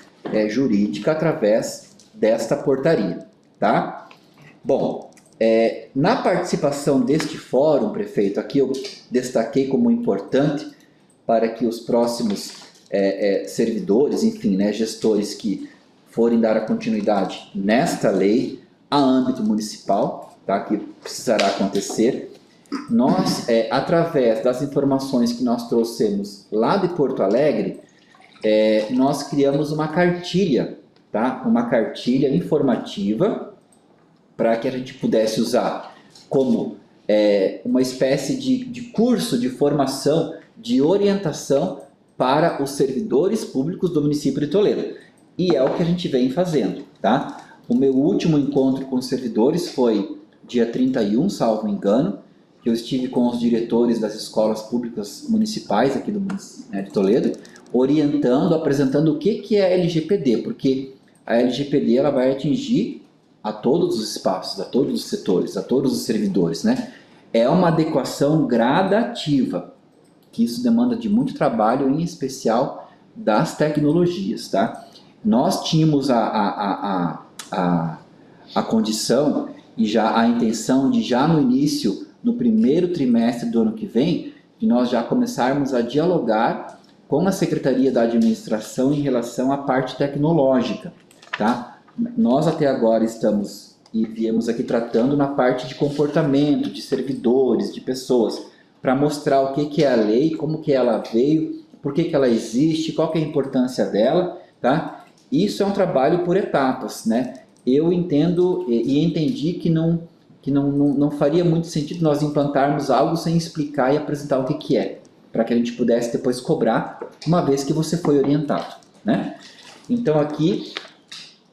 jurídica através desta portaria, tá? Bom, na participação deste fórum, prefeito, aqui eu destaquei como importante para que os próximos servidores, enfim, né, gestores que forem dar a continuidade nesta lei a âmbito municipal, tá, que precisará acontecer, nós, através das informações que nós trouxemos lá de Porto Alegre, nós criamos uma cartilha, tá? Uma cartilha informativa para que a gente pudesse usar como uma espécie de curso de formação, de orientação para os servidores públicos do município de Toledo. E é o que a gente vem fazendo, tá? O meu último encontro com os servidores foi dia 31, salvo engano, que eu estive com os diretores das escolas públicas municipais aqui do município, né, de Toledo, orientando, apresentando o que é a LGPD, porque a LGPD ela vai atingir a todos os espaços, a todos os setores, a todos os servidores, né? É uma adequação gradativa, que isso demanda de muito trabalho, em especial das tecnologias, tá? Nós tínhamos a condição e já a intenção de já no início, no primeiro trimestre do ano que vem, de nós já começarmos a dialogar com a Secretaria da Administração em relação à parte tecnológica, tá? Nós até agora estamos e viemos aqui tratando na parte de comportamento, de servidores, de pessoas, para mostrar o que é a lei, como que ela veio, por que ela existe, qual que é a importância dela, tá? Isso é um trabalho por etapas, né? Eu entendo e entendi que não faria muito sentido nós implantarmos algo sem explicar e apresentar o que é, para que a gente pudesse depois cobrar, uma vez que você foi orientado, né? Então aqui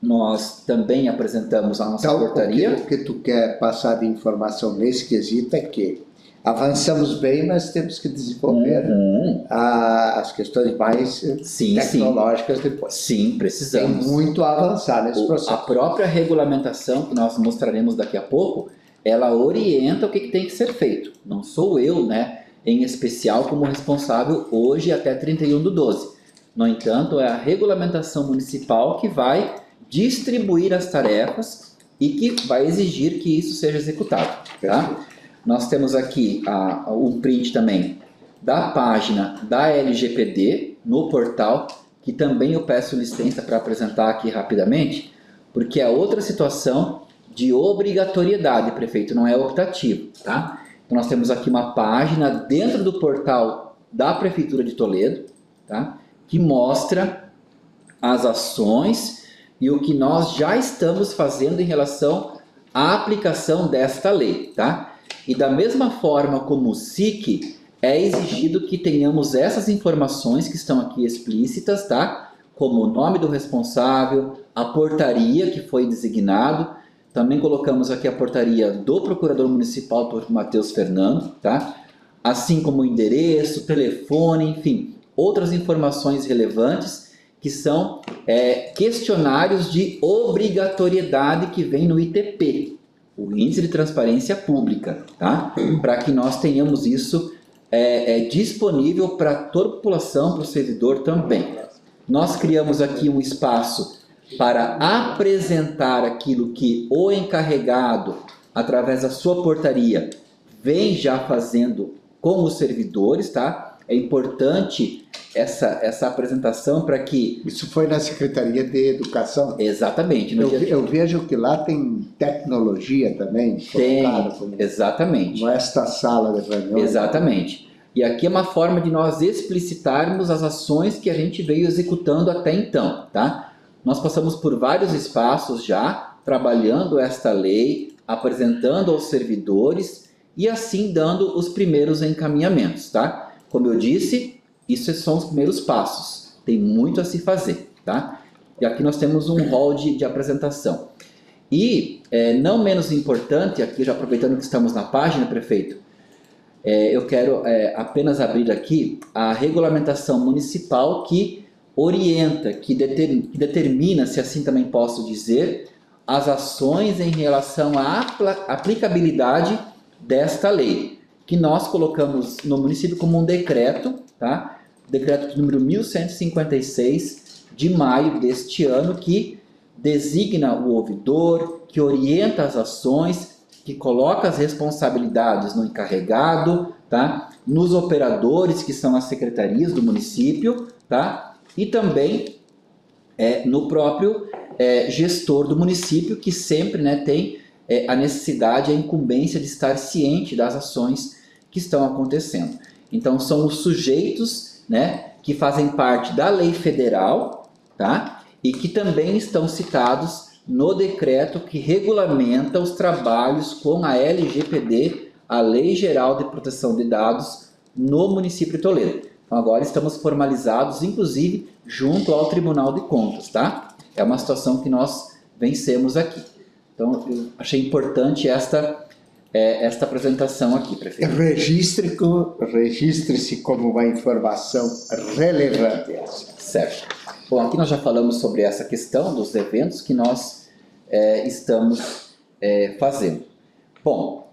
nós também apresentamos a nossa portaria. O que tu quer passar de informação nesse quesito é que avançamos bem, mas temos que desenvolver as questões mais tecnológicas depois. Sim, precisamos. Tem muito a avançar nesse processo. A própria regulamentação, que nós mostraremos daqui a pouco, ela orienta o que tem que ser feito. Não sou eu, né, em especial, como responsável hoje até 31/12. No entanto, é a regulamentação municipal que vai distribuir as tarefas e que vai exigir que isso seja executado, tá? Nós temos aqui um print também da página da LGPD no portal, que também eu peço licença para apresentar aqui rapidamente, porque é outra situação de obrigatoriedade, prefeito, não é optativo, tá? Então nós temos aqui uma página dentro do portal da Prefeitura de Toledo, tá? Que mostra as ações e o que nós já estamos fazendo em relação à aplicação desta lei, tá? E da mesma forma como o SIC, é exigido que tenhamos essas informações que estão aqui explícitas, tá? Como o nome do responsável, a portaria que foi designado, também colocamos aqui a portaria do Procurador Municipal, Dr. Matheus Fernando, tá? Assim como o endereço, telefone, enfim, outras informações relevantes que são questionários de obrigatoriedade que vem no ITP, o Índice de Transparência Pública, tá? Para que nós tenhamos isso disponível para toda a população, para o servidor também. Nós criamos aqui um espaço para apresentar aquilo que o encarregado, através da sua portaria, vem já fazendo com os servidores, tá? É importante essa apresentação para que... Isso foi na Secretaria de Educação? Exatamente. Eu vejo que lá tem tecnologia também. Tem, exatamente. Como esta sala de reunião. Exatamente. E aqui é uma forma de nós explicitarmos as ações que a gente veio executando até então, tá? Nós passamos por vários espaços já, trabalhando esta lei, apresentando aos servidores e assim dando os primeiros encaminhamentos, tá? Como eu disse, isso são os primeiros passos, tem muito a se fazer, tá? E aqui nós temos um rol de apresentação. E, não menos importante, aqui já aproveitando que estamos na página, prefeito, eu quero apenas abrir aqui a regulamentação municipal que orienta, que determina, se assim também posso dizer, as ações em relação à aplicabilidade desta lei, que nós colocamos no município como um decreto, tá? Decreto número 1156 de maio deste ano, que designa o ouvidor, que orienta as ações, que coloca as responsabilidades no encarregado, tá? Nos operadores, que são as secretarias do município, tá? E também no próprio gestor do município, que sempre, né, tem a necessidade, a incumbência de estar ciente das ações que estão acontecendo. Então, são os sujeitos, né, que fazem parte da lei federal, tá? E que também estão citados no decreto que regulamenta os trabalhos com a LGPD, a Lei Geral de Proteção de Dados, no município de Toledo. Então, agora estamos formalizados, inclusive, junto ao Tribunal de Contas, tá? É uma situação que nós vencemos aqui. Então, eu achei importante esta esta apresentação aqui, prefeito. Registre-se como uma informação relevante essa. Certo. Bom, aqui nós já falamos sobre essa questão dos eventos que nós estamos fazendo. Bom,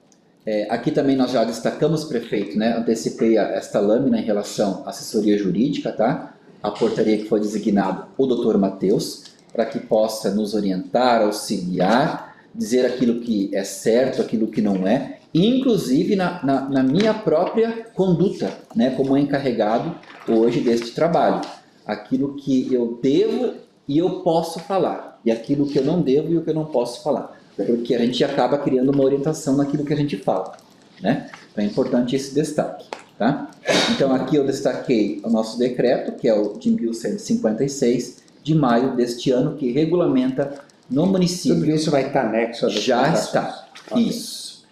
aqui também nós já destacamos, prefeito, né? Antecipei esta lâmina em relação à assessoria jurídica, tá? A portaria que foi designado o Dr. Matheus, para que possa nos orientar, auxiliar, dizer aquilo que é certo, aquilo que não é, inclusive na minha própria conduta, né? Como encarregado hoje deste trabalho. Aquilo que eu devo e eu posso falar, e aquilo que eu não devo e o que eu não posso falar, porque a gente acaba criando uma orientação naquilo que a gente fala, né? Então é importante esse destaque, tá? Então aqui eu destaquei o nosso decreto, que é o de 1156, de maio deste ano, que regulamenta no município. Tudo isso vai estar anexo a Já está, okay. Isso.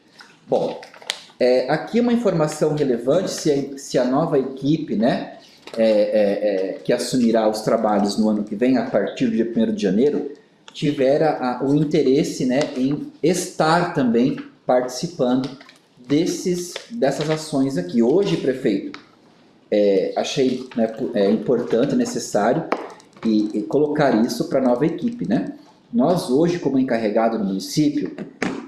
Bom, aqui uma informação relevante, se a nova equipe, né, que assumirá os trabalhos no ano que vem, a partir do dia 1º de janeiro, tiver o interesse, né, em estar também participando dessas ações aqui. Hoje, prefeito, achei, né, importante, necessário e colocar isso para a nova equipe, né? Nós hoje, como encarregado do município,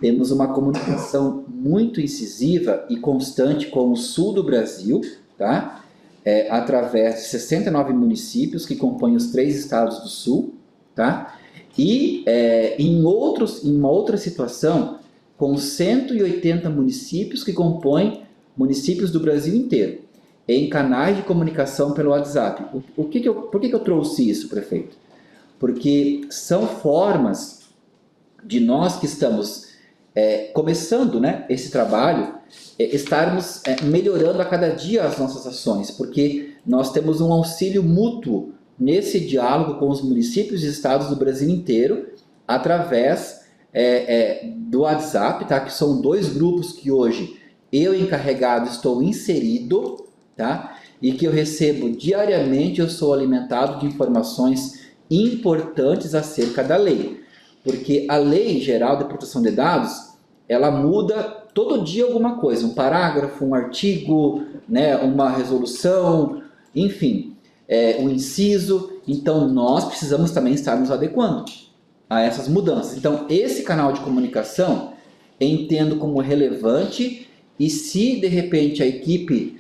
temos uma comunicação muito incisiva e constante com o sul do Brasil, tá? Através de 69 municípios que compõem os 3 estados do sul, tá? E em uma outra situação, com 180 municípios que compõem municípios do Brasil inteiro, em canais de comunicação pelo WhatsApp. Por que eu trouxe isso, prefeito? Porque são formas de nós que estamos começando, né, esse trabalho, estarmos melhorando a cada dia as nossas ações, porque nós temos um auxílio mútuo nesse diálogo com os municípios e estados do Brasil inteiro, através do WhatsApp, tá? Que são 2 grupos que hoje eu, encarregado, estou inserido, tá? E que eu recebo diariamente, eu sou alimentado de informações importantes acerca da lei, porque a Lei Geral de Proteção de Dados, ela muda todo dia alguma coisa, um parágrafo, um artigo, né, uma resolução, enfim, um inciso. Então nós precisamos também estar nos adequando a essas mudanças. Então esse canal de comunicação entendo como relevante, e se de repente a equipe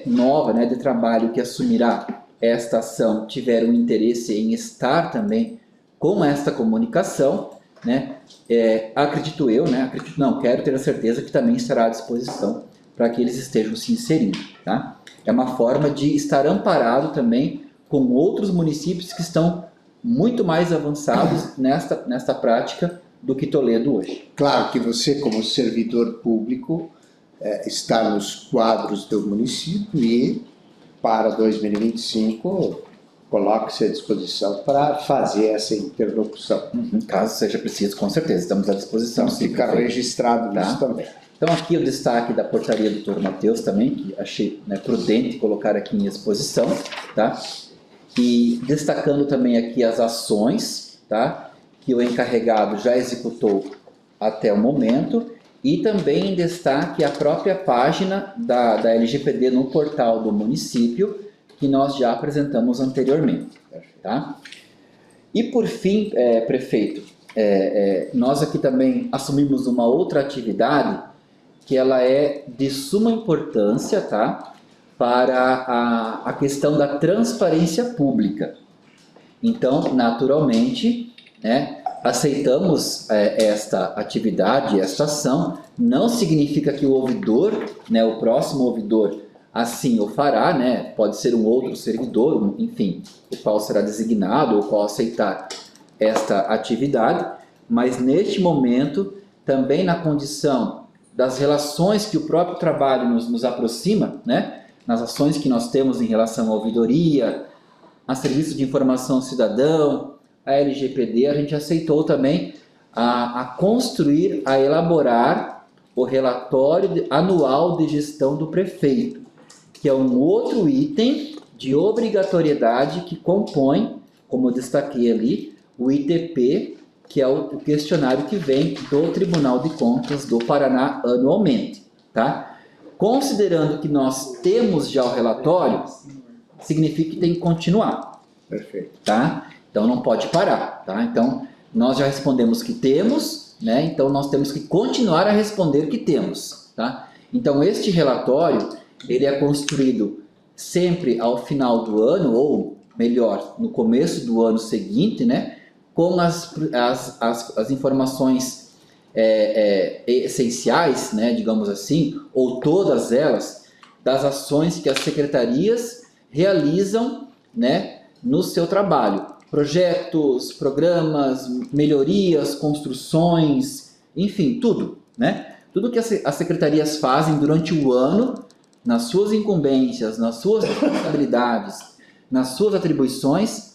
nova, né, de trabalho que assumirá esta ação tiver um interesse em estar também com esta comunicação, né, quero ter a certeza que também estará à disposição para que eles estejam se inserindo, tá? É uma forma de estar amparado também com outros municípios que estão muito mais avançados nesta prática do que Toledo hoje. Claro que você, como servidor público, está nos quadros do município e, para 2025, coloque-se à disposição para fazer essa interlocução. Caso seja preciso, com certeza, estamos à disposição. Então, fica registrado nisso também. Então aqui o destaque da portaria do Dr. Matheus também, que achei, né, prudente colocar aqui em exposição, tá? E destacando também aqui as ações, tá, que o encarregado já executou até o momento, e também em destaque a própria página da LGPD no portal do município, que nós já apresentamos anteriormente, tá? E por fim, prefeito, nós aqui também assumimos uma outra atividade que ela é de suma importância, tá, para a questão da transparência pública. Então, naturalmente, né, aceitamos esta atividade, esta ação. Não significa que o ouvidor, né, o próximo ouvidor, assim o fará, né? Pode ser um outro servidor, enfim, o qual será designado ou qual aceitar esta atividade, mas neste momento, também na condição das relações que o próprio trabalho nos aproxima, né? Nas ações que nós temos em relação à ouvidoria, a serviço de informação ao cidadão, a LGPD, a gente aceitou também a construir, a elaborar o relatório anual de gestão do prefeito, que é um outro item de obrigatoriedade que compõe, como eu destaquei ali, o ITP, que é o questionário que vem do Tribunal de Contas do Paraná anualmente, tá? Considerando que nós temos já o relatório, significa que tem que continuar. Perfeito. Tá? Então não pode parar, tá? Então nós já respondemos que temos, né? Então nós temos que continuar a responder que temos, tá? Então este relatório, ele é construído sempre ao final do ano, ou melhor, no começo do ano seguinte, né? Com as informações essenciais, né? Digamos assim, ou todas elas, das ações que as secretarias realizam, né? No seu trabalho, projetos, programas, melhorias, construções, enfim, tudo, né? Tudo que as secretarias fazem durante o ano, nas suas incumbências, nas suas responsabilidades, nas suas atribuições,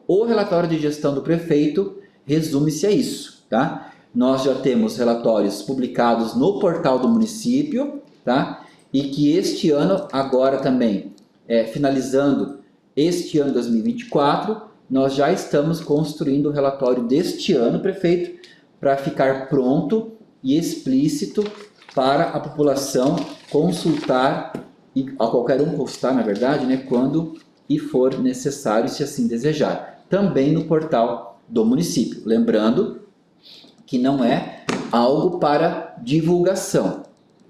o relatório de gestão do prefeito resume-se a isso, tá? Nós já temos relatórios publicados no portal do município, tá? E que este ano, agora também, finalizando este ano 2024, nós já estamos construindo o relatório deste ano, prefeito, para ficar pronto e explícito para a população consultar, e a qualquer um consultar, na verdade, né, quando e for necessário, se assim desejar. Também no portal do município. Lembrando que não é algo para divulgação,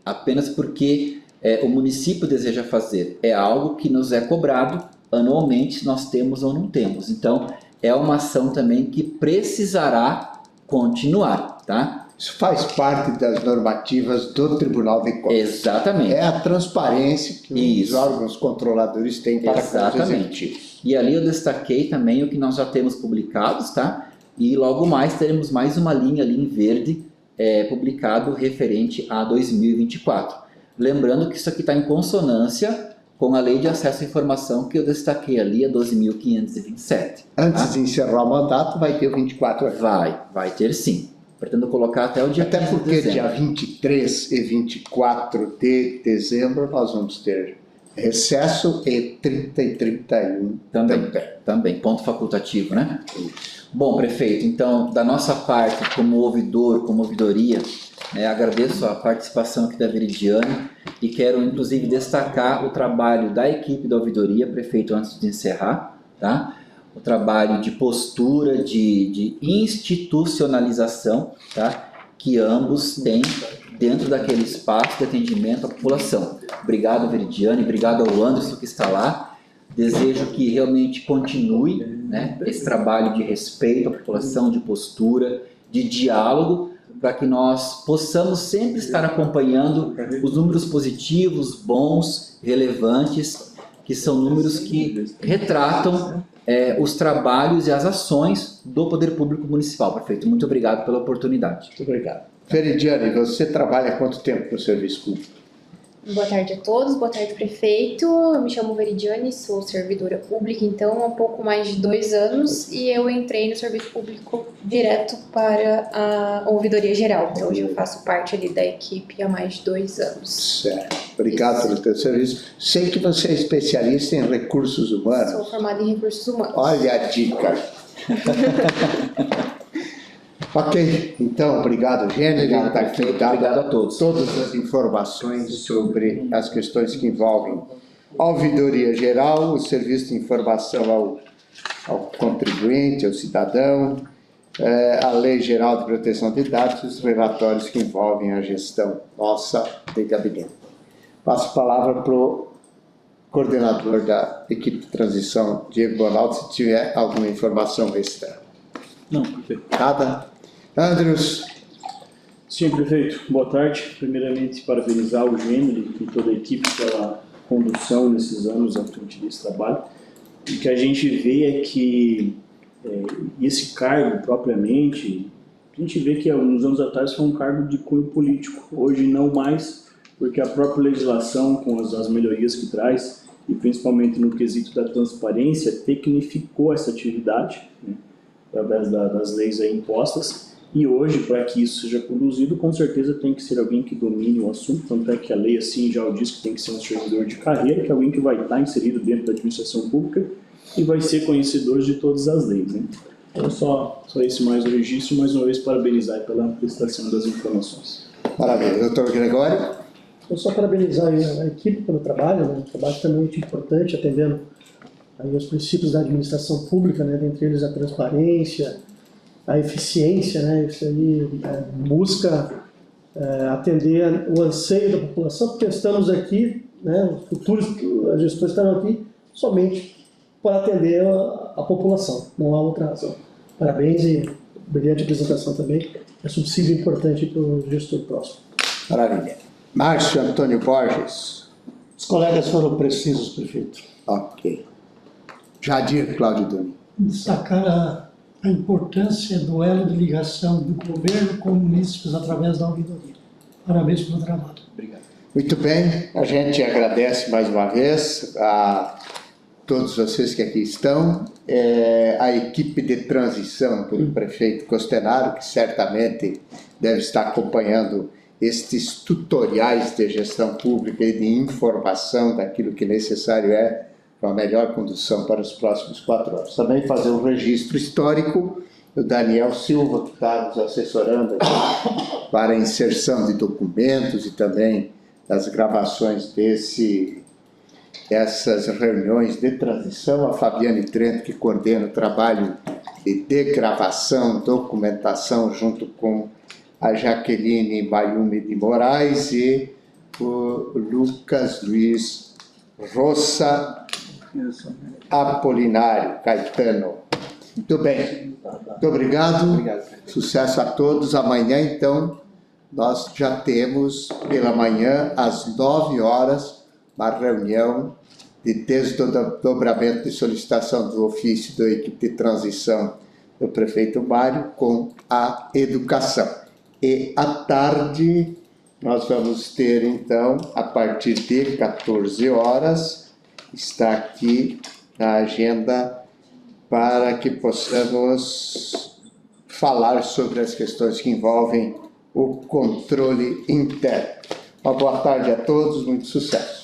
apenas porque o município deseja fazer. É algo que nos é cobrado anualmente, nós temos ou não temos. Então, é uma ação também que precisará continuar, tá? Isso faz parte das normativas do Tribunal de Contas. Exatamente. É a transparência que os Isso. órgãos controladores têm para com os Exatamente. executivos. E ali eu destaquei também o que nós já temos publicados, tá? E logo mais teremos mais uma linha ali em verde publicado referente a 2024. Lembrando que isso aqui está em consonância com a Lei de Acesso à Informação que eu destaquei ali, a 12.527. Antes tá? de encerrar o mandato, vai ter o 24 aí. Vai ter sim. Pretendo colocar até o dia 15 Até de porque dezembro. dia 23 e 24 de dezembro nós vamos ter recesso e 30 e 31 Também, ponto facultativo, né? Bom, prefeito, então, da nossa parte, como ouvidor, como ouvidoria, agradeço a participação aqui da Veridiane e quero, inclusive, destacar o trabalho da equipe da ouvidoria, prefeito, antes de encerrar, tá? O trabalho de postura, de institucionalização, tá? Que ambos têm dentro daquele espaço de atendimento à população. Obrigado, Veridiane, obrigado ao Anderson que está lá. Desejo que realmente continue, né, esse trabalho de respeito à população, de postura, de diálogo, para que nós possamos sempre estar acompanhando os números positivos, bons, relevantes, que são números que retratam os trabalhos e as ações do Poder Público Municipal. Prefeito, muito obrigado pela oportunidade. Muito obrigado. Veridiane, você trabalha há quanto tempo no serviço público? Boa tarde a todos, boa tarde, prefeito. Eu me chamo Veridiane, sou servidora pública, então há um pouco mais de 2 anos, e eu entrei no serviço público direto para a ouvidoria geral. Então hoje eu faço parte ali da equipe há mais de 2 anos. Certo. Obrigado pelo teu serviço. Sei que você é especialista em recursos humanos. Sou formada em recursos humanos. Olha a dica. Ok, então, obrigado, Gênero. Obrigado a todos. Todas as informações sobre as questões que envolvem a ouvidoria geral, o serviço de informação ao contribuinte, ao cidadão, a Lei Geral de Proteção de Dados e os relatórios que envolvem a gestão nossa de gabinete. Passo a palavra para o coordenador da equipe de transição, Diego Bonaldo, se tiver alguma informação extra. Não, prefeito. Nada? Andrews? Sim, prefeito. Boa tarde. Primeiramente, parabenizar o Gênero e toda a equipe pela condução nesses anos à frente desse trabalho. O que a gente vê é que esse cargo, propriamente, a gente vê que nos anos atrás foi um cargo de cunho político. Hoje não mais, porque a própria legislação, com as melhorias que traz, e principalmente no quesito da transparência, tecnificou essa atividade, né, através das leis aí impostas. E hoje, para que isso seja conduzido, com certeza tem que ser alguém que domine o assunto, tanto é que a lei assim já o diz que tem que ser um servidor de carreira, que é alguém que vai estar inserido dentro da administração pública e vai ser conhecedor de todas as leis, né? Então, só esse mais o registro, mais uma vez parabenizar pela prestação das informações. Maravilha. Doutor Gregório? Eu só parabenizar a equipe pelo trabalho, né? Um trabalho extremamente importante, atendendo aí os princípios da administração pública, né? Dentre eles a transparência, a eficiência, né? Isso aí busca atender o anseio da população, porque estamos aqui, né? Os futuros gestores estarão aqui somente para atender a população, não há outra razão. Parabéns e brilhante apresentação também, é subsídio importante para o gestor próximo. Maravilha. Márcio Antônio Borges. Os colegas foram precisos, prefeito. Ok. Jadir Cláudio Duni. Destacar a importância do elo de ligação do governo com munícipes através da ouvidoria. Parabéns pelo trabalho. Obrigado. Muito bem, a gente agradece mais uma vez a todos vocês que aqui estão, a equipe de transição do prefeito Costenaro, que certamente deve estar acompanhando estes tutoriais de gestão pública e de informação daquilo que necessário para a melhor condução para os próximos 4 anos. Também fazer um registro histórico do Daniel Silva, que está nos assessorando aqui para a inserção de documentos e também das gravações dessas reuniões de transição, a Fabiane Trento, que coordena o trabalho de gravação, documentação, junto com a Jaqueline Mayumi de Moraes e o Lucas Luiz Roça Apolinário Caetano. Muito bem, muito obrigado. Obrigado. Sucesso a todos. Amanhã, então, nós já temos pela manhã, às 9 horas, uma reunião de desdobramento de solicitação do ofício da equipe de transição do prefeito Mário com a educação. E à tarde nós vamos ter, então, a partir de 14 horas, está aqui na agenda para que possamos falar sobre as questões que envolvem o controle interno. Uma boa tarde a todos, muito sucesso.